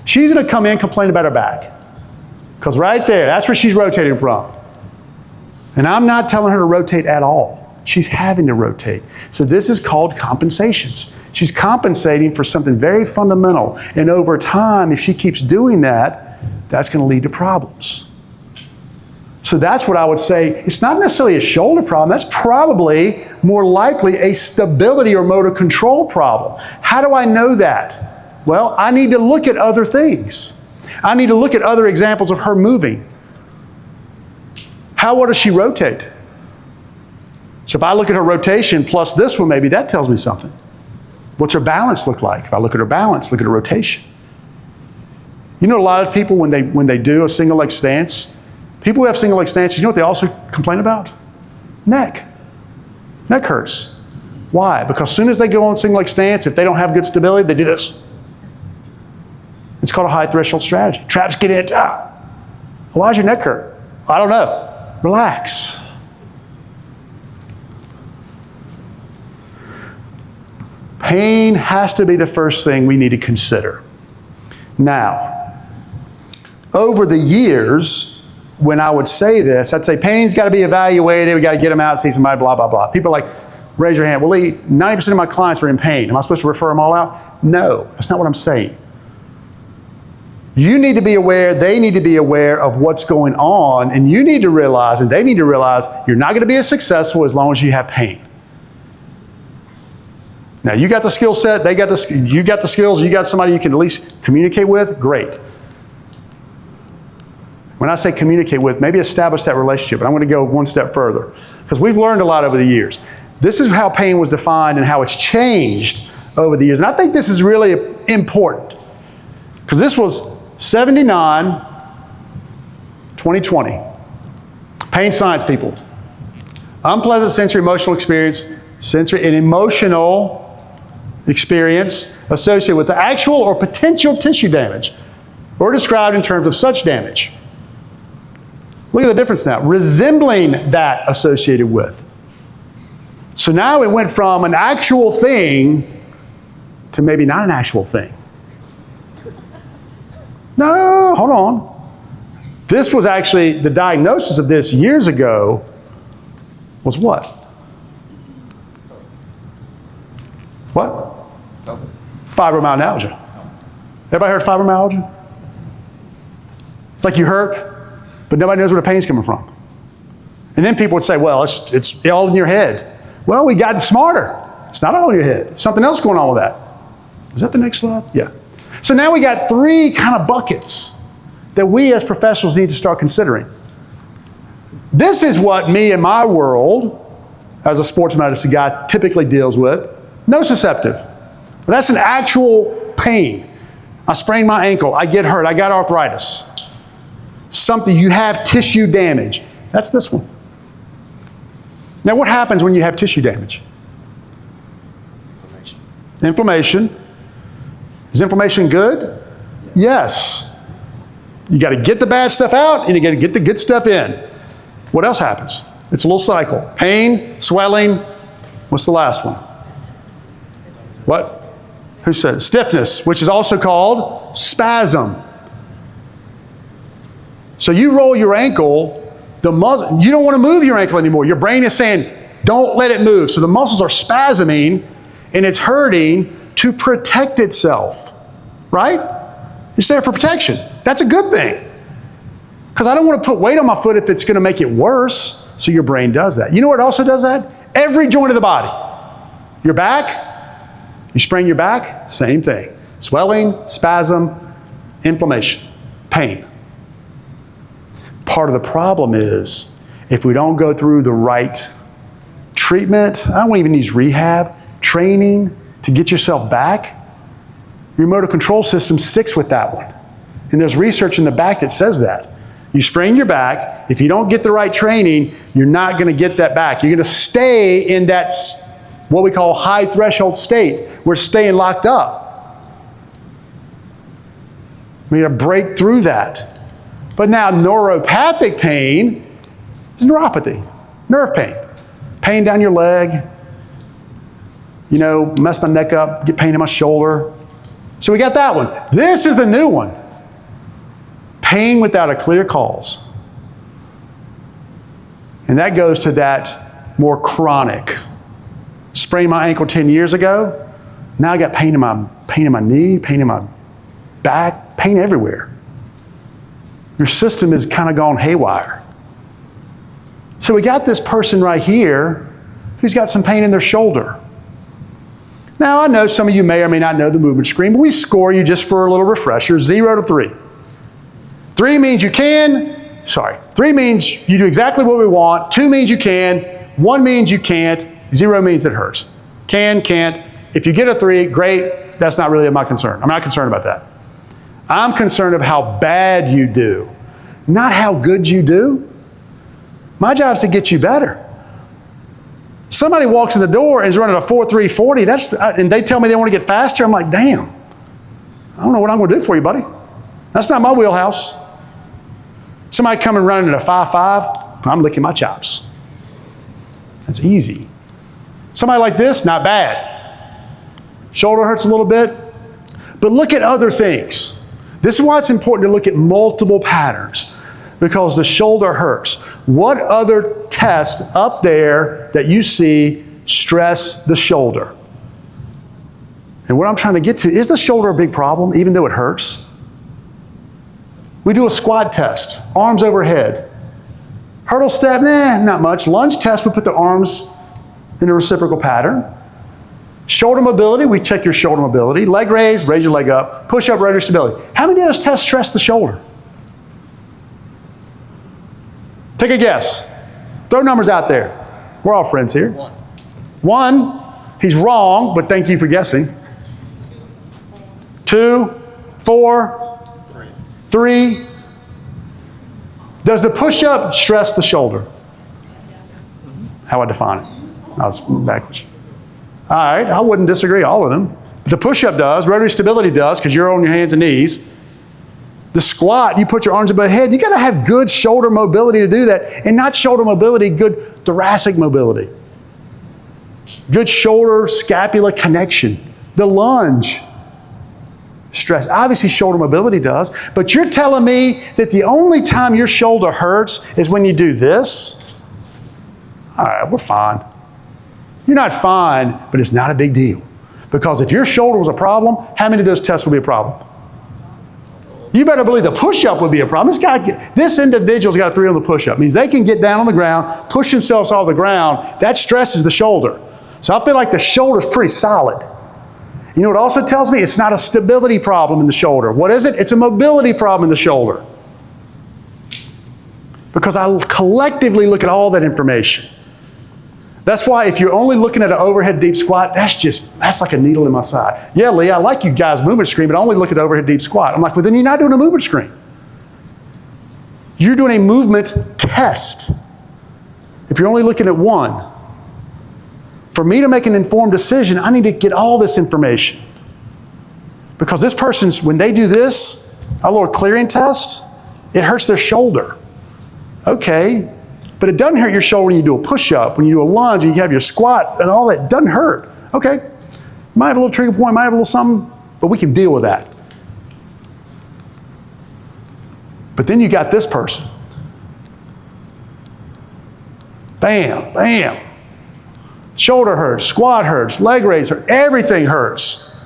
She's going to come in and complain about her back. Because right there, that's where she's rotating from. And I'm not telling her to rotate at all. She's having to rotate. So this is called compensations. She's compensating for something very fundamental. And over time, if she keeps doing that, that's going to lead to problems. So that's what I would say. It's not necessarily a shoulder problem. That's probably more likely a stability or motor control problem. How do I know that? Well, I need to look at other things. I need to look at other examples of her moving. How well does she rotate? So if I look at her rotation plus this one, maybe that tells me something. What's her balance look like? If I look at her balance, look at her rotation. You know, a lot of people, when they do a single leg stance, people who have single leg stances, you know what they also complain about? Neck. Neck hurts. Why? Because as soon as they go on single leg stance, if they don't have good stability, they do this. It's called a high threshold strategy. Traps get in. Why does your neck hurt? I don't know. Relax. Pain has to be the first thing we need to consider. Now, over the years, when I would say this, I'd say pain's got to be evaluated, we got to get them out and see somebody, blah, blah, blah. People are like, raise your hand. Well, Lee, 90% of my clients are in pain. Am I supposed to refer them all out? No, that's not what I'm saying. You need to be aware, they need to be aware of what's going on, and you need to realize, and they need to realize, you're not going to be as successful as long as you have pain. Now, you got the skill set, you got the skills, you got somebody you can at least communicate with, great. When I say communicate with, maybe establish that relationship, but I'm going to go one step further, because we've learned a lot over the years. This is how pain was defined and how it's changed over the years. And I think this is really important, because this was 79, 2020. Pain science people. Unpleasant sensory emotional experience, sensory and emotional experience associated with the actual or potential tissue damage, or described in terms of such damage. Look at the difference now. Resembling that associated with. So now it went from an actual thing to maybe not an actual thing. No, hold on. This was actually, the diagnosis of this years ago was what? What? Fibromyalgia. Everybody heard fibromyalgia? It's like you hurt. but nobody knows where the pain's coming from. And then people would say, well, it's all in your head. Well, we gotten smarter. It's not all in your head. There's something else going on with that. Is that the next slide? Yeah. So now we got three kind of buckets that we as professionals need to start considering. This is what me in my world, as a sports medicine guy, typically deals with. Nociceptive. That's an actual pain. I sprained my ankle. I get hurt. I got arthritis. Something, you have tissue damage. That's this one. Now, what happens when you have tissue damage? Inflammation. Is inflammation good? Yes. You got to get the bad stuff out, and you got to get the good stuff in. What else happens? It's a little cycle. Pain, swelling. What's the last one? What? Who said it? Stiffness, which is also called spasm. So you roll your ankle, the muscle, you don't want to move your ankle anymore. Your brain is saying, don't let it move. So the muscles are spasming, and it's hurting to protect itself, right? It's there for protection. That's a good thing. Because I don't want to put weight on my foot if it's going to make it worse. So your brain does that. You know what also does that? Every joint of the body. Your back, you sprain your back, same thing. Swelling, spasm, inflammation, pain. Part of the problem is if we don't go through the right treatment, I don't even use rehab, training to get yourself back, your motor control system sticks with that one. And there's research in the back that says that. You sprain your back, if you don't get the right training, you're not going to get that back. You're going to stay in that, what we call high threshold state, where it's staying locked up. We need to break through that. But now neuropathic pain is neuropathy, nerve pain. Pain down your leg, you know, mess my neck up, get pain in my shoulder. So we got that one. This is the new one. Pain without a clear cause. And that goes to that more chronic. Sprained my ankle 10 years ago. Now I got pain in my knee, pain in my back, pain everywhere. Your system has kind of gone haywire. So we got this person right here who's got some pain in their shoulder. Now I know some of you may or may not know the movement screen, but we score you just for a little refresher, 0 to 3. 3 means you can, 3 means you do exactly what we want, 2 means you can, 1 means you can't, 0 means it hurts. Can, can't. If you get a 3, great, that's not really my concern. I'm not concerned about that. I'm concerned of how bad you do, not how good you do. My job is to get you better. Somebody walks in the door and is running a 4.340, and they tell me they want to get faster. I'm like, damn, I don't know what I'm going to do for you, buddy. That's not my wheelhouse. Somebody coming running at a 5.5, I'm licking my chops. That's easy. Somebody like this, not bad. Shoulder hurts a little bit, but look at other things. This is why it's important to look at multiple patterns, because the shoulder hurts. What other tests up there that you see stress the shoulder? And what I'm trying to get to, is the shoulder a big problem, even though it hurts? We do a squat test, arms overhead. Hurdle step, not much. Lunge test, we put the arms in a reciprocal pattern. Shoulder mobility, we check your shoulder mobility. Leg raise your leg up. Push up, rotator stability. How many of those tests stress the shoulder? Take a guess. Throw numbers out there. We're all friends here. 1. He's wrong, but thank you for guessing. 2, 4, 3. Does the push-up stress the shoulder? How I define it? I was backwards. All right, I wouldn't disagree, all of them. The push-up does, rotary stability does, because you're on your hands and knees. The squat, you put your arms above the head. You got to have good shoulder mobility to do that. And not shoulder mobility, good thoracic mobility. Good shoulder scapula connection. The lunge. Stress. Obviously, shoulder mobility does. But you're telling me that the only time your shoulder hurts is when you do this? All right, we're fine. You're not fine, but it's not a big deal. Because if your shoulder was a problem, how many of those tests would be a problem? You better believe the push-up would be a problem. This individual's got a 3 on the push-up. Means they can get down on the ground, push themselves off the ground. That stresses the shoulder. So I feel like the shoulder's pretty solid. You know what it also tells me? It's not a stability problem in the shoulder. What is it? It's a mobility problem in the shoulder. Because I collectively look at all that information. That's why if you're only looking at an overhead deep squat, that's like a needle in my side. Yeah, Lee, I like you guys' movement screen, but I only look at overhead deep squat. I'm like, well, then you're not doing a movement screen. You're doing a movement test. If you're only looking at one. For me to make an informed decision, I need to get all this information. Because this person's, when they do this, a little clearing test, it hurts their shoulder. Okay, but it doesn't hurt your shoulder when you do a push-up, when you do a lunge, and you have your squat, and all that. It doesn't hurt. Okay, might have a little trigger point, might have a little something, but we can deal with that. But then you got this person. Bam, bam. Shoulder hurts, squat hurts, leg raise hurts, everything hurts.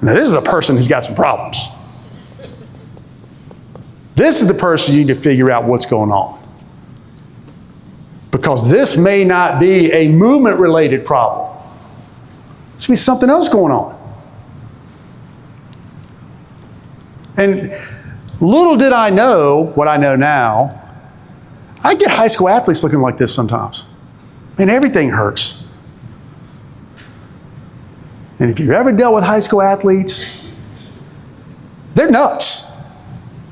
Now this is a person who's got some problems. This is the person you need to figure out what's going on. Because this may not be a movement-related problem. This may be something else going on. And little did I know what I know now. I get high school athletes looking like this sometimes. And everything hurts. And if you've ever dealt with high school athletes, they're nuts.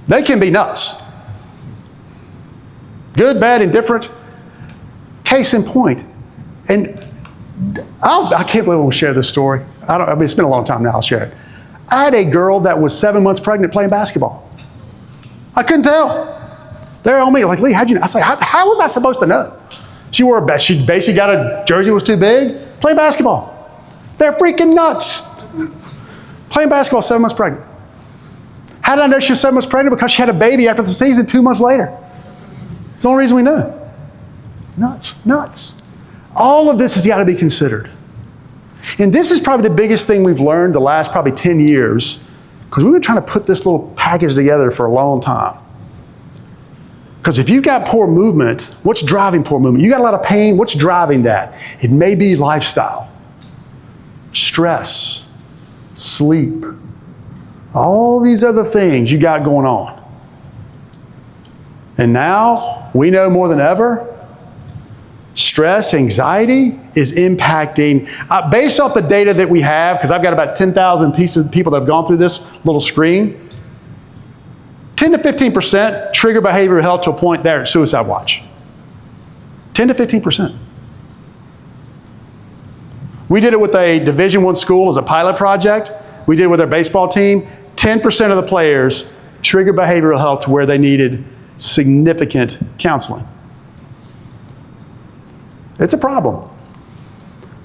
They can be nuts. Good, bad, indifferent. Case in point. And I can't believe we'll share this story. It's been a long time now, I'll share it. I had a girl that was 7 months pregnant playing basketball. I couldn't tell. They're on me like, Lee, how'd you know? I said, how was I supposed to know? She basically got a jersey was too big, playing basketball. They're freaking nuts. Playing basketball 7 months pregnant. How did I know she was 7 months pregnant? Because she had a baby after the season 2 months later. It's the only reason we know. Nuts. All of this has got to be considered. And this is probably the biggest thing we've learned the last probably 10 years, because we've been trying to put this little package together for a long time. Because if you've got poor movement, what's driving poor movement? You got a lot of pain, what's driving that? It may be lifestyle, stress, sleep, all these other things you got going on. And now, we know more than ever, stress, anxiety is impacting, based off the data that we have, because I've got about 10,000 people that have gone through this little screen, 10 to 15% trigger behavioral health to a point there at Suicide Watch. 10 to 15%. We did it with a Division I school as a pilot project. We did it with our baseball team. 10% of the players triggered behavioral health to where they needed significant counseling. It's a problem.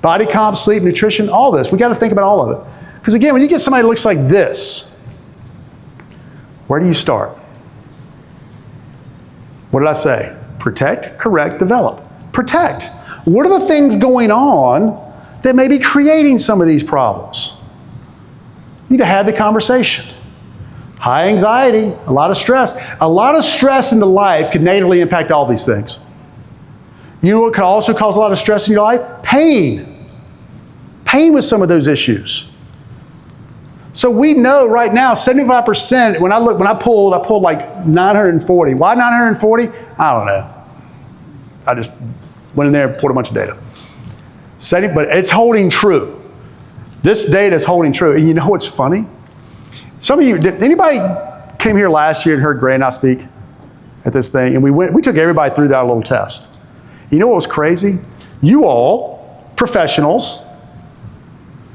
Body comp, sleep, nutrition, all this. We got to think about all of it. Because again, when you get somebody that looks like this, where do you start? What did I say? Protect, correct, develop. Protect. What are the things going on that may be creating some of these problems? You need to have the conversation. High anxiety, a lot of stress. A lot of stress in the life can negatively impact all these things. You know what could also cause a lot of stress in your life? Pain. Pain with some of those issues. So we know right now, 75%, when I pulled like 940. Why 940? I don't know. I just went in there and pulled a bunch of data. But it's holding true. This data is holding true. And you know what's funny? Some of you, anybody came here last year and heard Gray and I speak at this thing? And we took everybody through that little test. You know what was crazy? You all, professionals,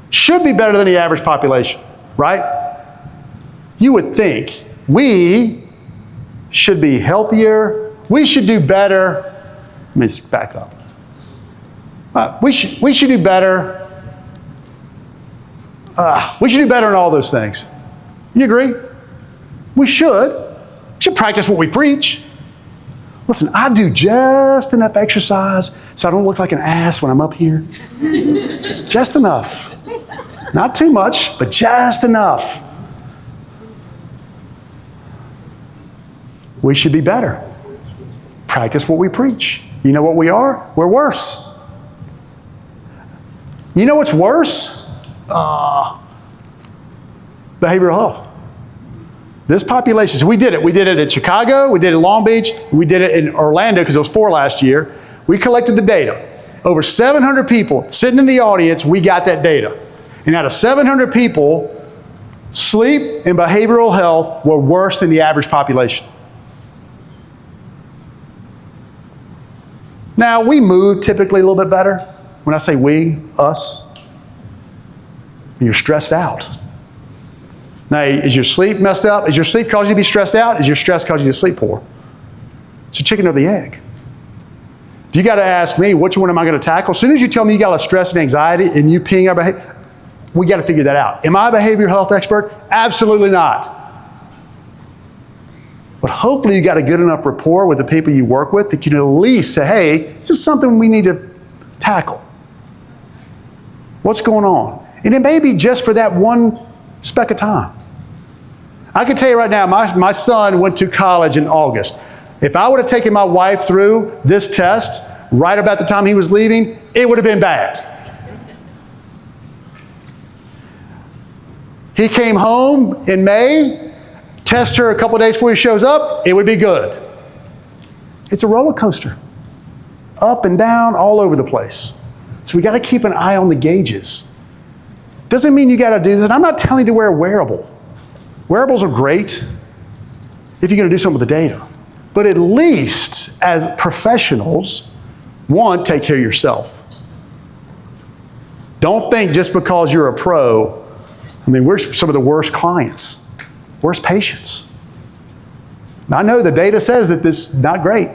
should be better than the average population. Right? You would think we should be healthier. We should do better. Let me back up. We should do better. We should do better in all those things. You agree? We should. We should practice what we preach. Listen, I do just enough exercise so I don't look like an ass when I'm up here. Just enough. Not too much, but just enough. We should be better. Practice what we preach. You know what we are? We're worse. You know what's worse? Behavioral health. This population, so we did it. We did it in Chicago, we did it in Long Beach, we did it in Orlando because it was 4 last year. We collected the data. Over 700 people sitting in the audience, we got that data. And out of 700 people, sleep and behavioral health were worse than the average population. Now, we move typically a little bit better. When I say we, us, you're stressed out. Now, is your sleep messed up? Is your sleep causing you to be stressed out? Is your stress causing you to sleep poor? It's a chicken or the egg. If you got to ask me, which one am I going to tackle? As soon as you tell me you got a lot of stress and anxiety and you ping our behavior, we got to figure that out. Am I a behavioral health expert? Absolutely not. But hopefully you got a good enough rapport with the people you work with that you can at least say, hey, this is something we need to tackle. What's going on? And it may be just for that one speck of time. I can tell you right now, my son went to college in August. If I would have taken my wife through this test right about the time he was leaving, it would have been bad. He came home in May, test her a couple of days before he shows up, it would be good. It's a roller coaster. Up and down, all over the place. So we got to keep an eye on the gauges. Doesn't mean you got to do this. And I'm not telling you to wear a wearable. Wearables are great if you're going to do something with the data. But at least as professionals, one, take care of yourself. Don't think just because you're a pro, I mean, we're some of the worst clients, worst patients. Now, I know the data says that this is not great.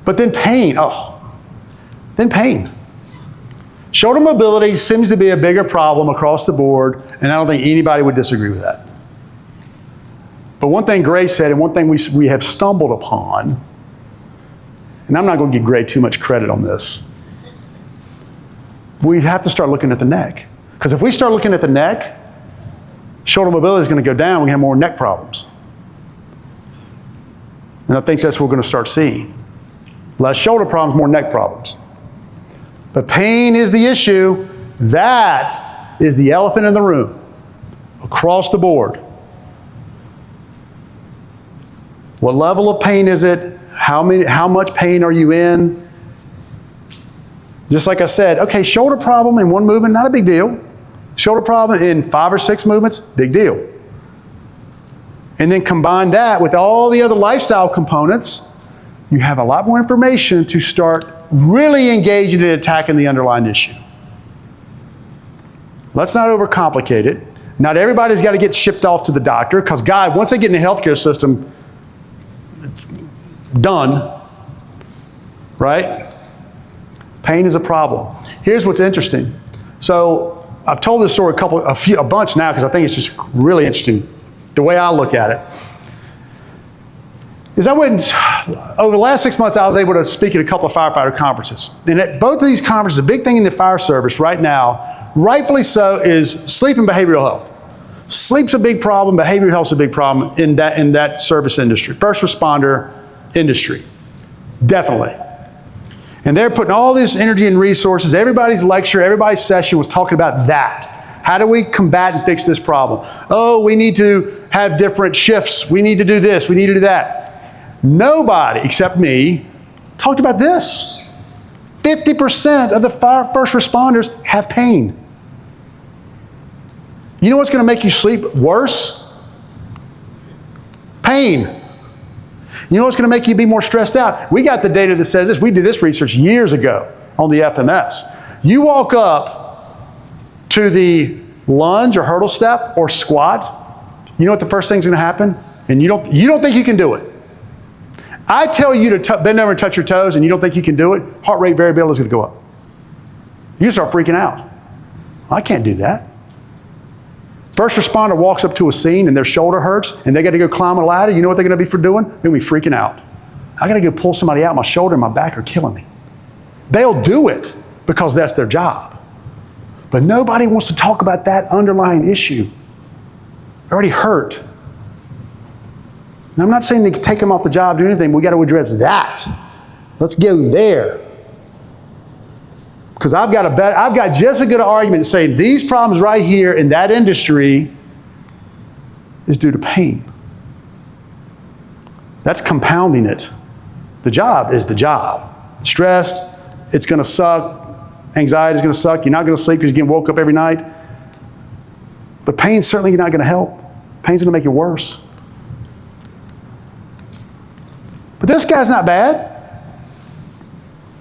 But then pain, then pain. Shoulder mobility seems to be a bigger problem across the board, and I don't think anybody would disagree with that. But one thing Gray said, and one thing we have stumbled upon, and I'm not going to give Gray too much credit on this, we have to start looking at the neck. Because if we start looking at the neck, shoulder mobility is going to go down, we have more neck problems. And I think that's what we're going to start seeing. Less shoulder problems, more neck problems. But pain is the issue. That is the elephant in the room, across the board. What level of pain is it? How much pain are you in? Just like I said, okay, shoulder problem in one movement, not a big deal. Shoulder problem in 5 or 6 movements, big deal. And then combine that with all the other lifestyle components, you have a lot more information to start really engaging in attacking the underlying issue. Let's not overcomplicate it. Not everybody's got to get shipped off to the doctor, because God, once they get in the healthcare system, done, right? Pain is a problem. Here's what's interesting. So I've told this story a bunch now because I think it's just really interesting. The way I look at it is over the last 6 months, I was able to speak at a couple of firefighter conferences. And at both of these conferences, a big thing in the fire service right now, rightfully so, is sleep and behavioral health. Sleep's a big problem, behavioral health's a big problem in that service industry, first responder industry, definitely. And they're putting all this energy and resources. Everybody's lecture, everybody's session was talking about that. How do we combat and fix this problem? Oh, we need to have different shifts. We need to do this. We need to do that. Nobody, except me, talked about this. 50% of the first responders have pain. You know what's going to make you sleep worse? Pain. You know what's going to make you be more stressed out? We got the data that says this. We did this research years ago on the FMS. You walk up to the lunge or hurdle step or squat, you know what the first thing's going to happen? And you don't think you can do it. I tell you to bend over and touch your toes and you don't think you can do it, heart rate variability is going to go up. You start freaking out. I can't do that. First responder walks up to a scene and their shoulder hurts and they got to go climb a ladder. You know what they're going to be doing? They're going to be freaking out. I got to go pull somebody out. My shoulder and my back are killing me. They'll do it because that's their job. But nobody wants to talk about that underlying issue. They're already hurt. And I'm not saying they take them off the job, do anything. We got to address that. Let's go there. Because I've got just a good argument to say these problems right here in that industry is due to pain. That's compounding it. The job is the job. Stressed, it's going to suck. Anxiety is going to suck. You're not going to sleep because you're getting woke up every night. But pain's certainly not going to help. Pain's going to make it worse. But this guy's not bad.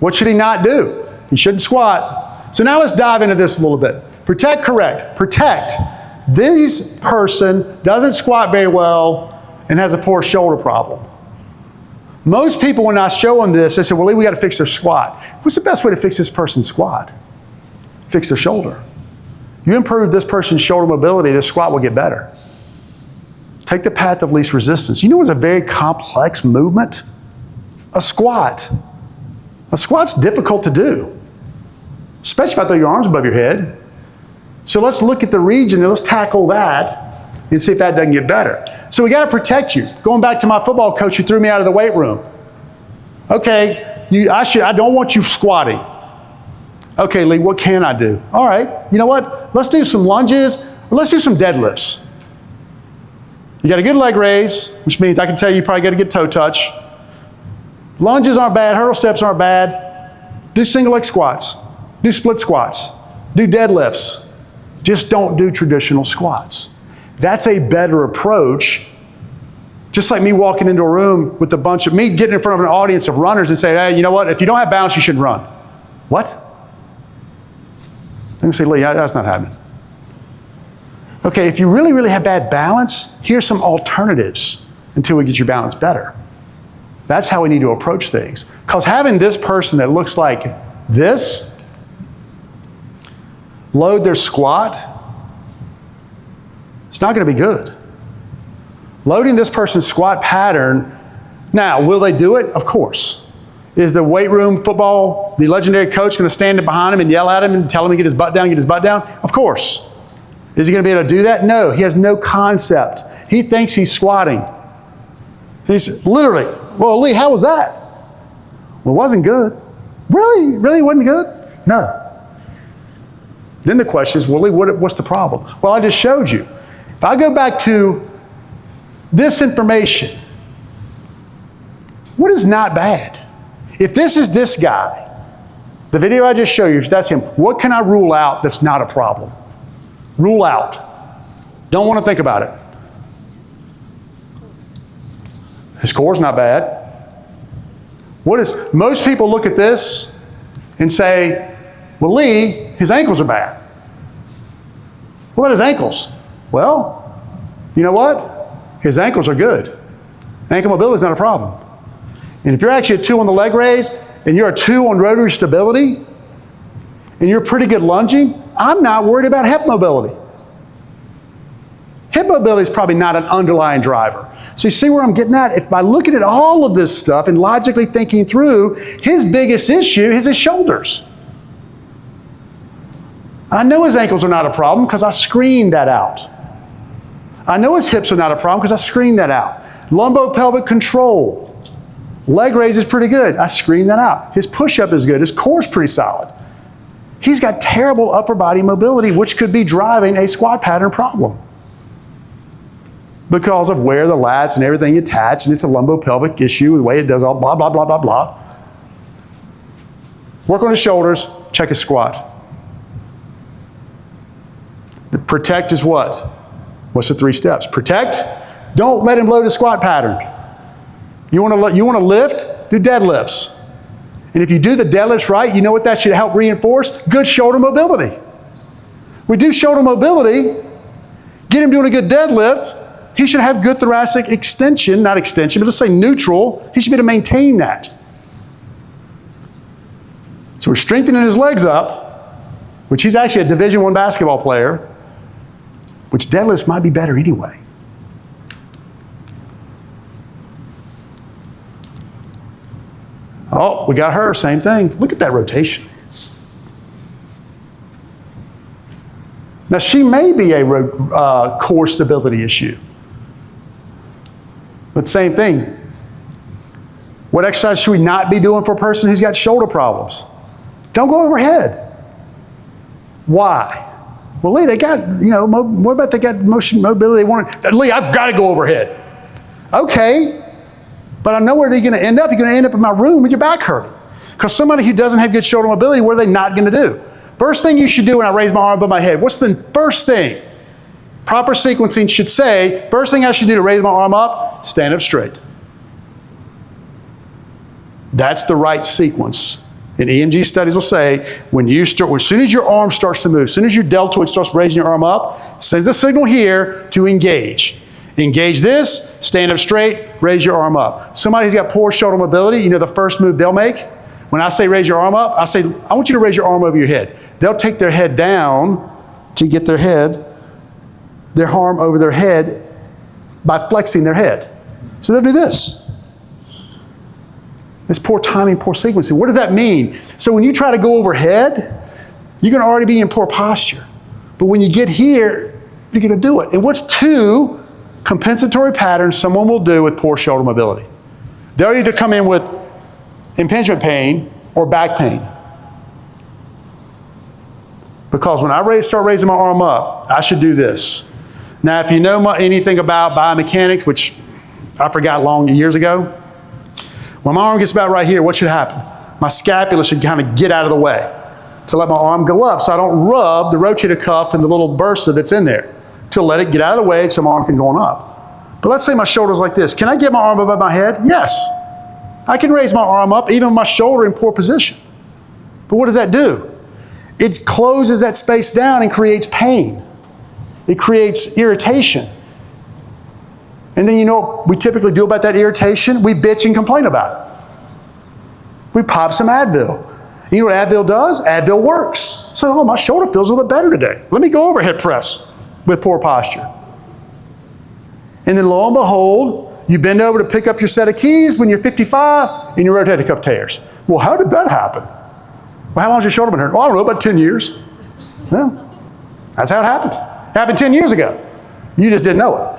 What should he not do? He shouldn't squat. So now let's dive into this a little bit. Protect, correct. Protect. This person doesn't squat very well and has a poor shoulder problem. Most people, when I show them this, they say, well, we got to fix their squat. What's the best way to fix this person's squat? Fix their shoulder. You improve this person's shoulder mobility, their squat will get better. Take the path of least resistance. You know what's a very complex movement? A squat. A squat's difficult to do, especially if I throw your arms above your head. So let's look at the region and let's tackle that and see if that doesn't get better. So we got to protect you. Going back to my football coach who threw me out of the weight room. Okay, I don't want you squatting. Okay, Lee, what can I do? All right, you know what? Let's do some lunges, or let's do some deadlifts. You got a good leg raise, which means I can tell you probably got a good toe touch. Lunges aren't bad, hurdle steps aren't bad. Do single leg squats. Do split squats. Do deadlifts. Just don't do traditional squats. That's a better approach. Just like me walking into a room with me getting in front of an audience of runners and saying, hey, you know what? If you don't have balance, you shouldn't run. What? Let me say, Lee, that's not happening. Okay, if you really, really have bad balance, here's some alternatives until we get your balance better. That's how we need to approach things. Because having this person that looks like this load their squat, it's not going to be good. Loading this person's squat pattern, now, will they do it? Of course. Is the weight room football, the legendary coach, going to stand behind him and yell at him and tell him to get his butt down, get his butt down? Of course. Is he going to be able to do that? No, he has no concept. He thinks he's squatting. He's literally, well, Lee, how was that? Well, it wasn't good. Really? Really wasn't good? No. Then the question is, well, Lee, what's the problem? Well, I just showed you. If I go back to this information, what is not bad? If this is this guy, the video I just showed you, if that's him, what can I rule out that's not a problem? Rule out. Don't want to think about it. His core's not bad. Most people look at this and say, well, Lee, his ankles are bad. What about his ankles? Well, you know what? His ankles are good. Ankle mobility is not a problem. And if you're actually a 2 on the leg raise, and you're a 2 on rotary stability, and you're pretty good lunging, I'm not worried about hip mobility. Hip mobility is probably not an underlying driver. So you see where I'm getting at? If by looking at all of this stuff and logically thinking through, his biggest issue is his shoulders. I know his ankles are not a problem because I screened that out. I know his hips are not a problem because I screened that out. Lumbopelvic control. Leg raise is pretty good. I screened that out. His push-up is good. His core is pretty solid. He's got terrible upper body mobility, which could be driving a squat pattern problem because of where the lats and everything attach, and it's a lumbopelvic issue, the way it does all blah, blah, blah, blah, blah. Work on his shoulders, check his squat. The protect is what? What's the 3 steps? Protect, don't let him load a squat pattern. You want to lift? Do deadlifts. And if you do the deadlifts right, you know what that should help reinforce? Good shoulder mobility. We do shoulder mobility, get him doing a good deadlift, he should have good thoracic extension, not extension, but let's say neutral. He should be able to maintain that. So we're strengthening his legs up, which he's actually a Division I basketball player, which deadlifts might be better anyway. Oh, we got her, same thing. Look at that rotation. Now, she may be a core stability issue. But same thing. What exercise should we not be doing for a person who's got shoulder problems? Don't go overhead. Why? Well, Lee, they got, what about they got mobility? They want Lee, I've got to go overhead. Okay, but I know where they're going to end up. You're going to end up in my room with your back hurting. Because somebody who doesn't have good shoulder mobility, what are they not going to do? First thing you should do when I raise my arm above my head, what's the first thing? Proper sequencing should say, first thing I should do to raise my arm up, stand up straight. That's the right sequence. And EMG studies will say, as soon as your arm starts to move, as soon as your deltoid starts raising your arm up, sends a signal here to engage. Engage this, stand up straight, raise your arm up. Somebody who's got poor shoulder mobility, the first move they'll make, when I say raise your arm up, I say, I want you to raise your arm over your head. They'll take their head down to get their arm over their head by flexing their head. So they'll do this. It's poor timing, poor sequencing. What does that mean? So when you try to go overhead, you're going to already be in poor posture. But when you get here, you're going to do it. And what's two compensatory patterns someone will do with poor shoulder mobility? They'll either come in with impingement pain or back pain. Because when I start raising my arm up, I should do this. Now, if you know anything about biomechanics, which I forgot years ago, when my arm gets about right here, what should happen? My scapula should kind of get out of the way to let my arm go up so I don't rub the rotator cuff and the little bursa that's in there, to let it get out of the way so my arm can go on up. But let's say my shoulder's like this. Can I get my arm above my head? Yes. I can raise my arm up even with my shoulder in poor position. But what does that do? It closes that space down and creates pain. It creates irritation. And then what we typically do about that irritation? We bitch and complain about it. We pop some Advil. You know what Advil does? Advil works. So, my shoulder feels a little bit better today. Let me go overhead press with poor posture. And then lo and behold, you bend over to pick up your set of keys when you're 55 and your rotator cuff tears. Well, how did that happen? Well, how long has your shoulder been hurting? Oh, I don't know, about 10 years. Well, that's how it happened. It happened 10 years ago. You just didn't know it.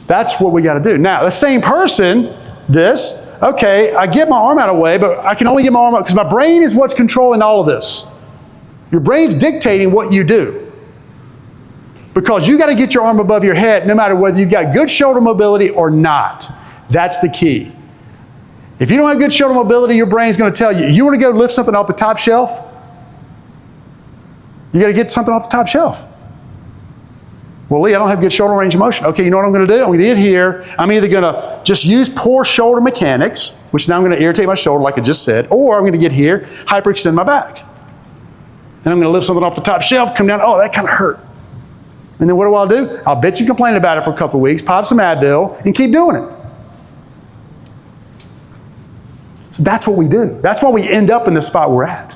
That's what we got to do. Now, the same person, okay, I get my arm out of the way, but I can only get my arm out because my brain is what's controlling all of this. Your brain's dictating what you do. Because you got to get your arm above your head no matter whether you've got good shoulder mobility or not. That's the key. If you don't have good shoulder mobility, your brain's going to tell you, you want to go lift something off the top shelf? You got to get something off the top shelf. Well, Lee, I don't have good shoulder range of motion. Okay, you know what I'm going to do? I'm going to get here. I'm either going to just use poor shoulder mechanics, which now I'm going to irritate my shoulder like I just said, or I'm going to get here, hyperextend my back. And I'm going to lift something off the top shelf, come down, oh, that kind of hurt. And then what do? I'll bitch and complain about it for a couple of weeks, pop some Advil, and keep doing it. So that's what we do. That's why we end up in the spot we're at.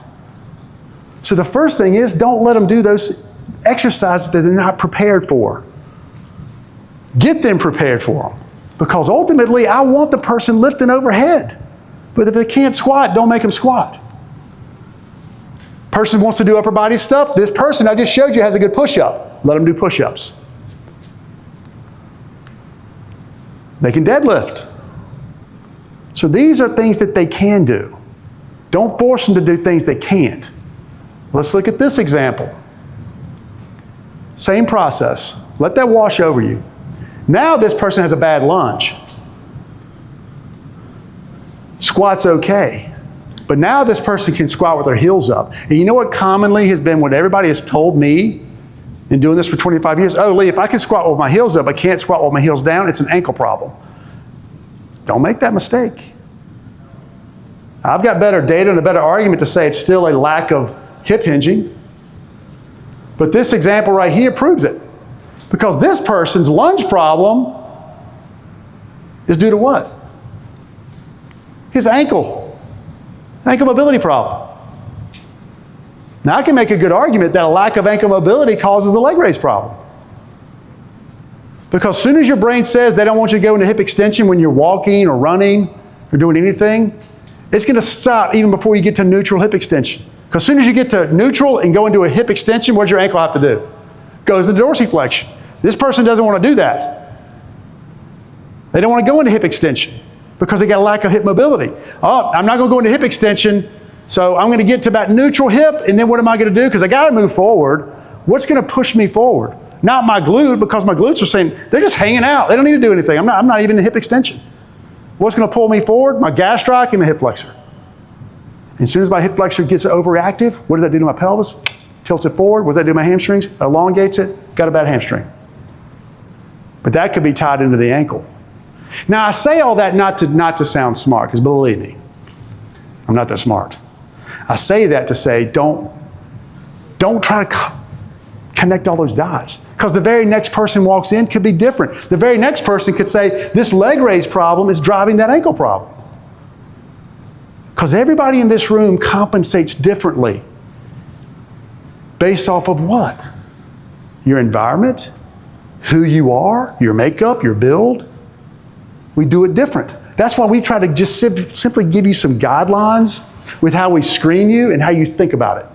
So the first thing is, don't let them do those exercises that they're not prepared for. Get them prepared for them. Because ultimately, I want the person lifting overhead. But if they can't squat, don't make them squat. Person wants to do upper body stuff. This person I just showed you has a good push-up. Let them do push-ups. They can deadlift. So these are things that they can do. Don't force them to do things they can't. Let's look at this example. Same process. Let that wash over you. Now this person has a bad lunge. Squat's okay. But now this person can squat with their heels up. And you know what commonly has been what everybody has told me in doing this for 25 years? Oh, Lee, if I can squat with my heels up, I can't squat with my heels down, it's an ankle problem. Don't make that mistake. I've got better data and a better argument to say it's still a lack of hip hinging. But this example right here proves it. Because this person's lunge problem is due to what? His ankle mobility problem. Now I can make a good argument that a lack of ankle mobility causes a leg raise problem. Because as soon as your brain says they don't want you to go into hip extension when you're walking or running or doing anything, it's going to stop even before you get to neutral hip extension. Because as soon as you get to neutral and go into a hip extension, what does your ankle have to do? Goes into dorsiflexion. This person doesn't want to do that. They don't want to go into hip extension because they got a lack of hip mobility. Oh, I'm not going to go into hip extension, so I'm going to get to about neutral hip, and then what am I going to do? Because I got to move forward. What's going to push me forward? Not my glute, because my glutes are saying, they're just hanging out. They don't need to do anything. I'm not even in hip extension. What's going to pull me forward? My gastroc and my hip flexor. And as soon as my hip flexor gets overactive, what does that do to my pelvis? Tilts it forward. What does that do to my hamstrings? Elongates it. Got a bad hamstring. But that could be tied into the ankle. Now, I say all that not to sound smart, because believe me, I'm not that smart. I say that to say, don't try to connect all those dots. Because the very next person walks in could be different. The very next person could say, this leg raise problem is driving that ankle problem. Because everybody in this room compensates differently. Based off of what? Your environment, who you are, your makeup, your build. We do it different. That's why we try to just simply give you some guidelines with how we screen you and how you think about it.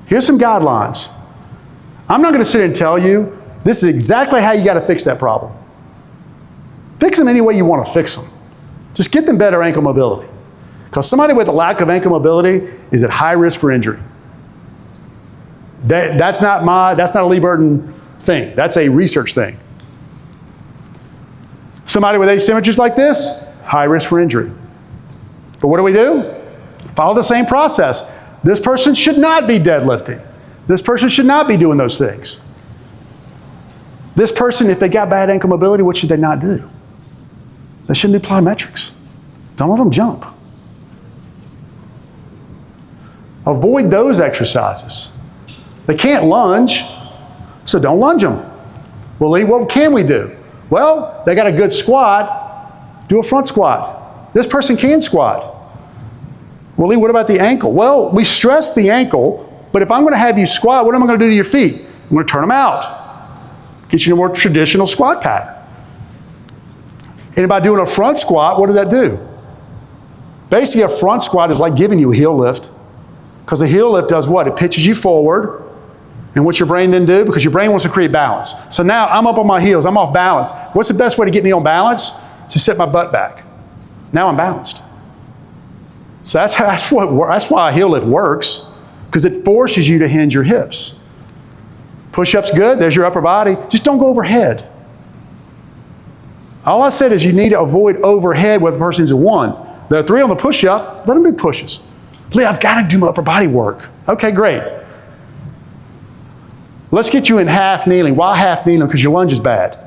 Here's some guidelines. I'm not going to sit and tell you, this is exactly how you got to fix that problem. Fix them any way you want to fix them. Just get them better ankle mobility. Because somebody with a lack of ankle mobility is at high risk for injury. That's not a Lee Burton thing. That's a research thing. Somebody with asymmetries like this, high risk for injury. But what do? Follow the same process. This person should not be deadlifting. This person should not be doing those things. This person, if they got bad ankle mobility, what should they not do? They shouldn't do plyometrics. Don't let them jump. Avoid those exercises. They can't lunge, so don't lunge them. Well, Lee, what can we do? Well, they got a good squat, do a front squat. This person can squat. Well, Lee, what about the ankle? Well, we stress the ankle, but if I'm going to have you squat, what am I going to do to your feet? I'm going to turn them out. Get you in a more traditional squat pattern. And by doing a front squat, what does that do? Basically, a front squat is like giving you a heel lift. Because a heel lift does what? It pitches you forward. And what's your brain then do? Because your brain wants to create balance. So now I'm up on my heels. I'm off balance. What's the best way to get me on balance? To sit my butt back. Now I'm balanced. So that's why a heel lift works. Because it forces you to hinge your hips. Push-ups good. There's your upper body. Just don't go overhead. All I said is you need to avoid overhead with a person's a 1. There are 3 on the push-up. Let them do pushes. Lee, I've got to do my upper body work. Okay, great. Let's get you in half kneeling. Why half kneeling? Because your lunge is bad.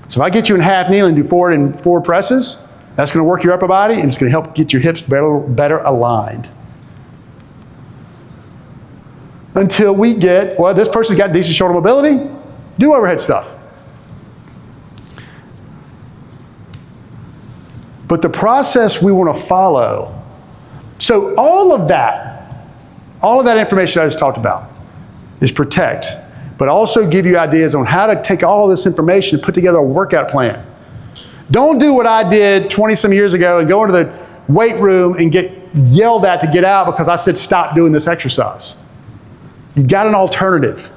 So if I get you in half kneeling and do forward presses, that's going to work your upper body and it's going to help get your hips better aligned. Until we get, well, this person's got decent shoulder mobility, do overhead stuff. But the process we want to follow, so all of that information I just talked about is protect, but also give you ideas on how to take all this information and put together a workout plan. Don't do what I did 20-some years ago and go into the weight room and get yelled at to get out because I said stop doing this exercise. You got an alternative.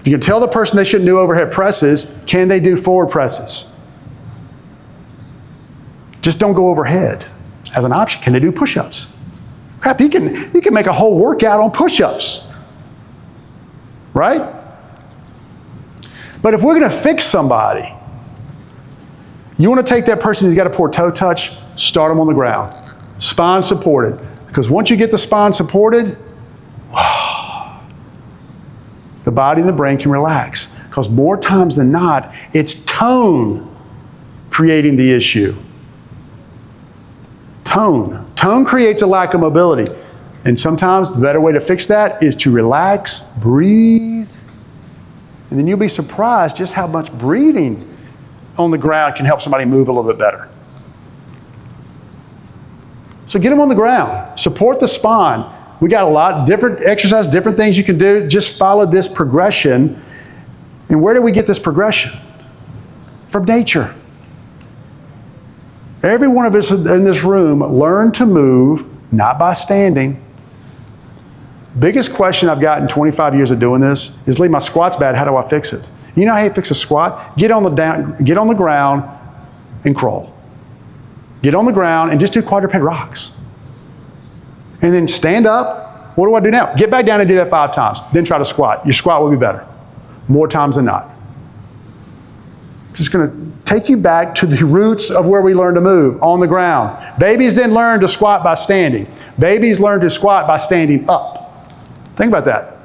If you can tell the person they shouldn't do overhead presses, can they do forward presses? Just don't go overhead as an option. Can they do push-ups? Crap, you can make a whole workout on push-ups. Right? But if we're going to fix somebody, you want to take that person who's got a poor toe touch, start them on the ground. Spine supported. Because once you get the spine supported, the body and the brain can relax. Because more times than not, it's tone creating the issue. Tone. Tone creates a lack of mobility. And sometimes the better way to fix that is to relax, breathe, and then you'll be surprised just how much breathing on the ground can help somebody move a little bit better. So get them on the ground. Support the spine. We got a lot of different exercises, different things you can do. Just follow this progression. And where do we get this progression? From nature. Every one of us in this room learned to move, not by standing, Biggest question I've gotten 25 years of doing this is, Lee, my squat's bad. How do I fix it? You know how you fix a squat? Get on the ground and crawl. Get on the ground and just do quadruped rocks. And then stand up. What do I do now? Get back down and do that 5 times. Then try to squat. Your squat will be better. More times than not. Just going to take you back to the roots of where we learn to move, on the ground. Babies then learn to squat by standing. Babies learn to squat by standing up. Think about that.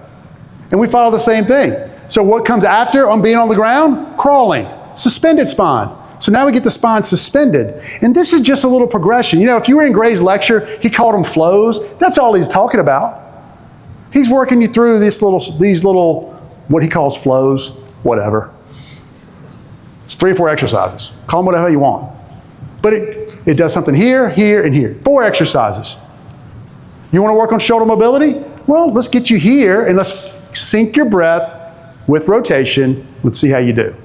And we follow the same thing. So what comes after on being on the ground? Crawling. Suspended spine. So now we get the spine suspended. And this is just a little progression. You know, if you were in Gray's lecture, he called them flows. That's all he's talking about. He's working you through these little, what he calls flows, whatever. It's 3 or 4 exercises. Call them whatever you want. But it does something here, here, and here. 4 exercises. You want to work on shoulder mobility? Well, let's get you here and let's sync your breath with rotation. Let's see how you do.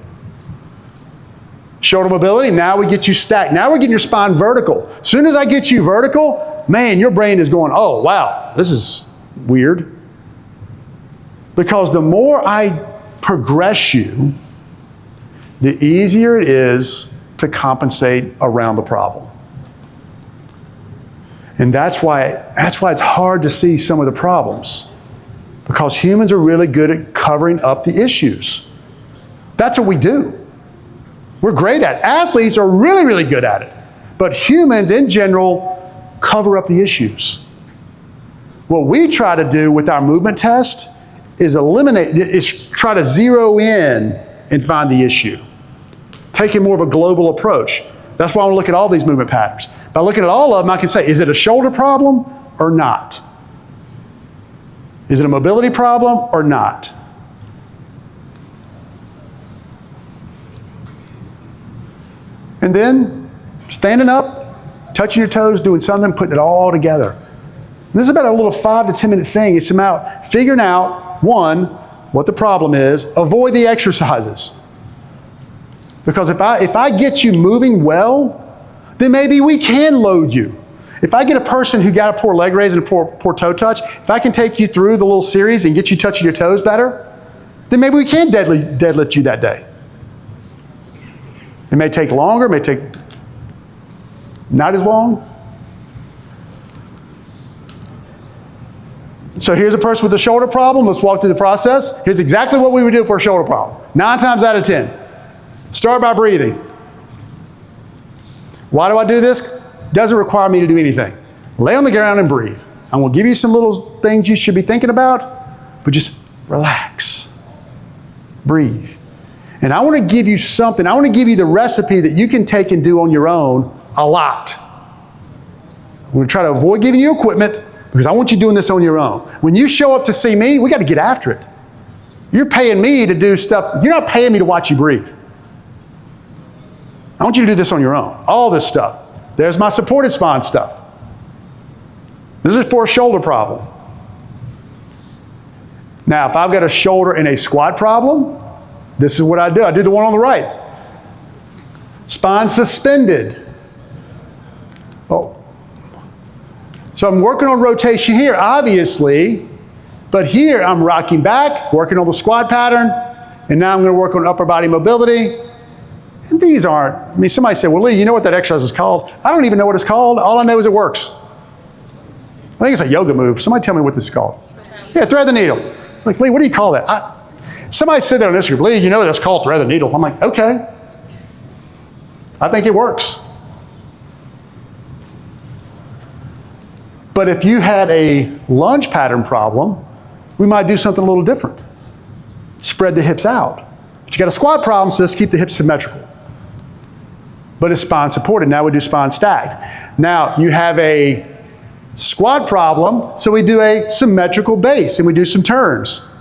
Shoulder mobility, now we get you stacked. Now we're getting your spine vertical. As soon as I get you vertical, man, your brain is going, oh, wow, this is weird. Because the more I progress you, the easier it is to compensate around the problem. And that's why it's hard to see some of the problems. Because humans are really good at covering up the issues. That's what we do. We're great at it. Athletes are really, really good at it. But humans in general cover up the issues. What we try to do with our movement test is try to zero in and find the issue. Taking more of a global approach. That's why I want to look at all these movement patterns. By looking at all of them, I can say, is it a shoulder problem or not? Is it a mobility problem or not? And then standing up, touching your toes, doing something, putting it all together. And this is about a little 5 to 10 minute thing. It's about figuring out, 1, what the problem is, avoid the exercises. Because if I get you moving well, then maybe we can load you. If I get a person who got a poor leg raise and a poor toe touch, if I can take you through the little series and get you touching your toes better, then maybe we can deadlift you that day. It may take longer, it may take not as long. So here's a person with a shoulder problem. Let's walk through the process. Here's exactly what we would do for a shoulder problem. 9 times out of 10. Start by breathing. Why do I do this? Doesn't require me to do anything. Lay on the ground and breathe. I'm going to give you some little things you should be thinking about, but just relax. Breathe. And I want to give you something. I want to give you the recipe that you can take and do on your own a lot. I'm going to try to avoid giving you equipment because I want you doing this on your own. When you show up to see me, we got to get after it. You're paying me to do stuff. You're not paying me to watch you breathe. I want you to do this on your own. All this stuff. There's my supported spine stuff. This is for a shoulder problem. Now, if I've got a shoulder and a squat problem, this is what I do. I do the one on the right. Spine suspended. Oh. So I'm working on rotation here, obviously, but here I'm rocking back, working on the squat pattern, and now I'm going to work on upper body mobility. And these aren't, I mean, somebody said, well, Lee, you know what that exercise is called? I don't even know what it's called. All I know is it works. I think it's a yoga move. Somebody tell me what this is called. Yeah, thread the needle. It's like, Lee, what do you call that? Somebody said that on this group, Lee, you know that's called thread the needle. I'm like, okay. I think it works. But if you had a lunge pattern problem, we might do something a little different. Spread the hips out. But you got a squat problem, so let's keep the hips symmetrical. But it's spine supported. Now we do spine stacked. Now you have a squat problem, so we do a symmetrical base and we do some turns.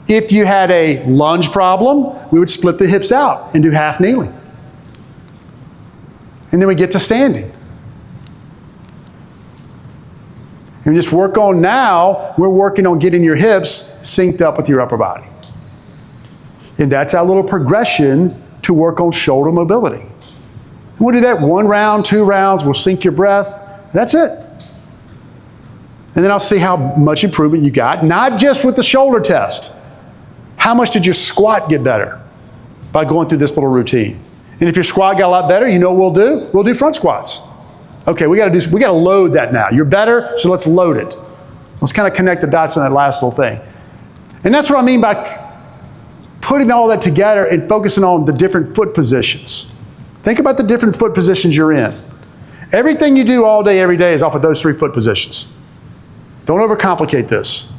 If you had a lunge problem, we would split the hips out and do half kneeling. And then we get to standing. And we just work on now, we're working on getting your hips synced up with your upper body. And that's our little progression to work on shoulder mobility. And we'll do that 1 round, 2 rounds, we'll sync your breath. That's it. And then I'll see how much improvement you got, not just with the shoulder test. How much did your squat get better by going through this little routine? And if your squat got a lot better, you know what we'll do? We'll do front squats. Okay, we gotta load that now. You're better, so let's load it. Let's kind of connect the dots on that last little thing. And that's what I mean by putting all that together and focusing on the different foot positions. Think about the different foot positions you're in. Everything you do all day, every day is off of those 3 foot positions. Don't overcomplicate this.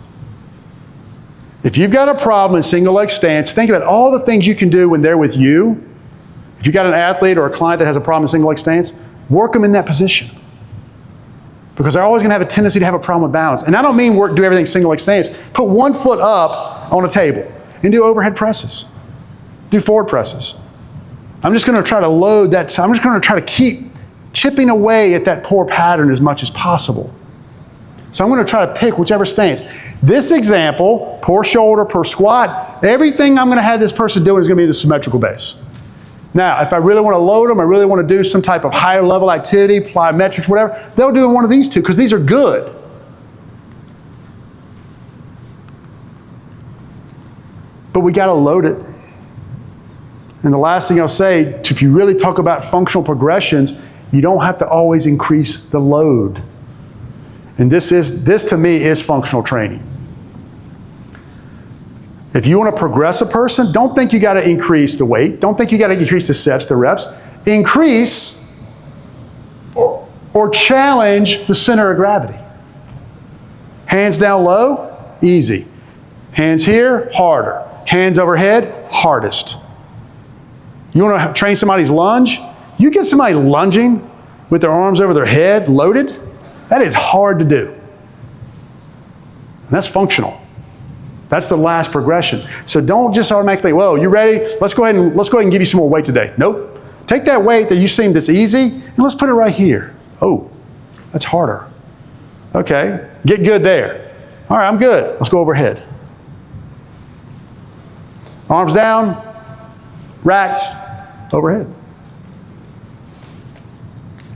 If you've got a problem in single leg stance, think about all the things you can do when they're with you. If you've got an athlete or a client that has a problem in single leg stance, work them in that position. Because they're always going to have a tendency to have a problem with balance. And I don't mean do everything single leg stance. Put one foot up on a table and do overhead presses. Do forward presses. I'm just going to try to load that. I'm just going to try to keep chipping away at that poor pattern as much as possible. So I'm going to try to pick whichever stance. This example, poor shoulder, poor squat, everything I'm going to have this person doing is going to be the symmetrical base. Now, if I really want to load them, I really want to do some type of higher level activity, plyometrics, whatever, they'll do one of these 2 because these are good. But we got to load it. And the last thing I'll say, if you really talk about functional progressions, you don't have to always increase the load. And this to me is functional training. If you want to progress a person, don't think you got to increase the weight. Don't think you got to increase the sets, the reps. Increase or challenge the center of gravity. Hands down low, easy. Hands here, harder. Hands overhead, hardest. You want to train somebody's lunge? You get somebody lunging with their arms over their head, loaded, that is hard to do. And that's functional. That's the last progression. So don't just automatically, whoa, you ready? Let's go ahead and give you some more weight today. Nope. Take that weight that you seem that's easy, and let's put it right here. Oh, that's harder. Okay, get good there. All right, I'm good. Let's go overhead. Arms down, racked, overhead.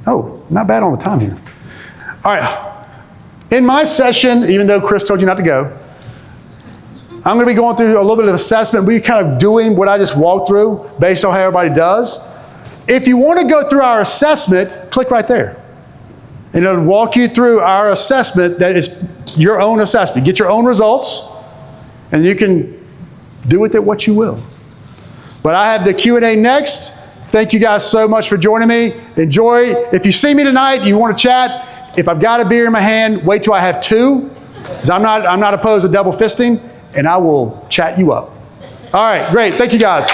Oh, not bad on the time here. All right, in my session, even though Chris told you not to go, I'm going to be going through a little bit of assessment. We're kind of doing what I just walked through based on how everybody does. If you want to go through our assessment, click right there. And it'll walk you through our assessment that is your own assessment. Get your own results, and you can do with it what you will. But I have the Q&A next. Thank you guys so much for joining me. Enjoy. If you see me tonight, you want to chat, if I've got a beer in my hand, wait till I have 2. Because I'm not opposed to double fisting, and I will chat you up. All right, great. Thank you guys.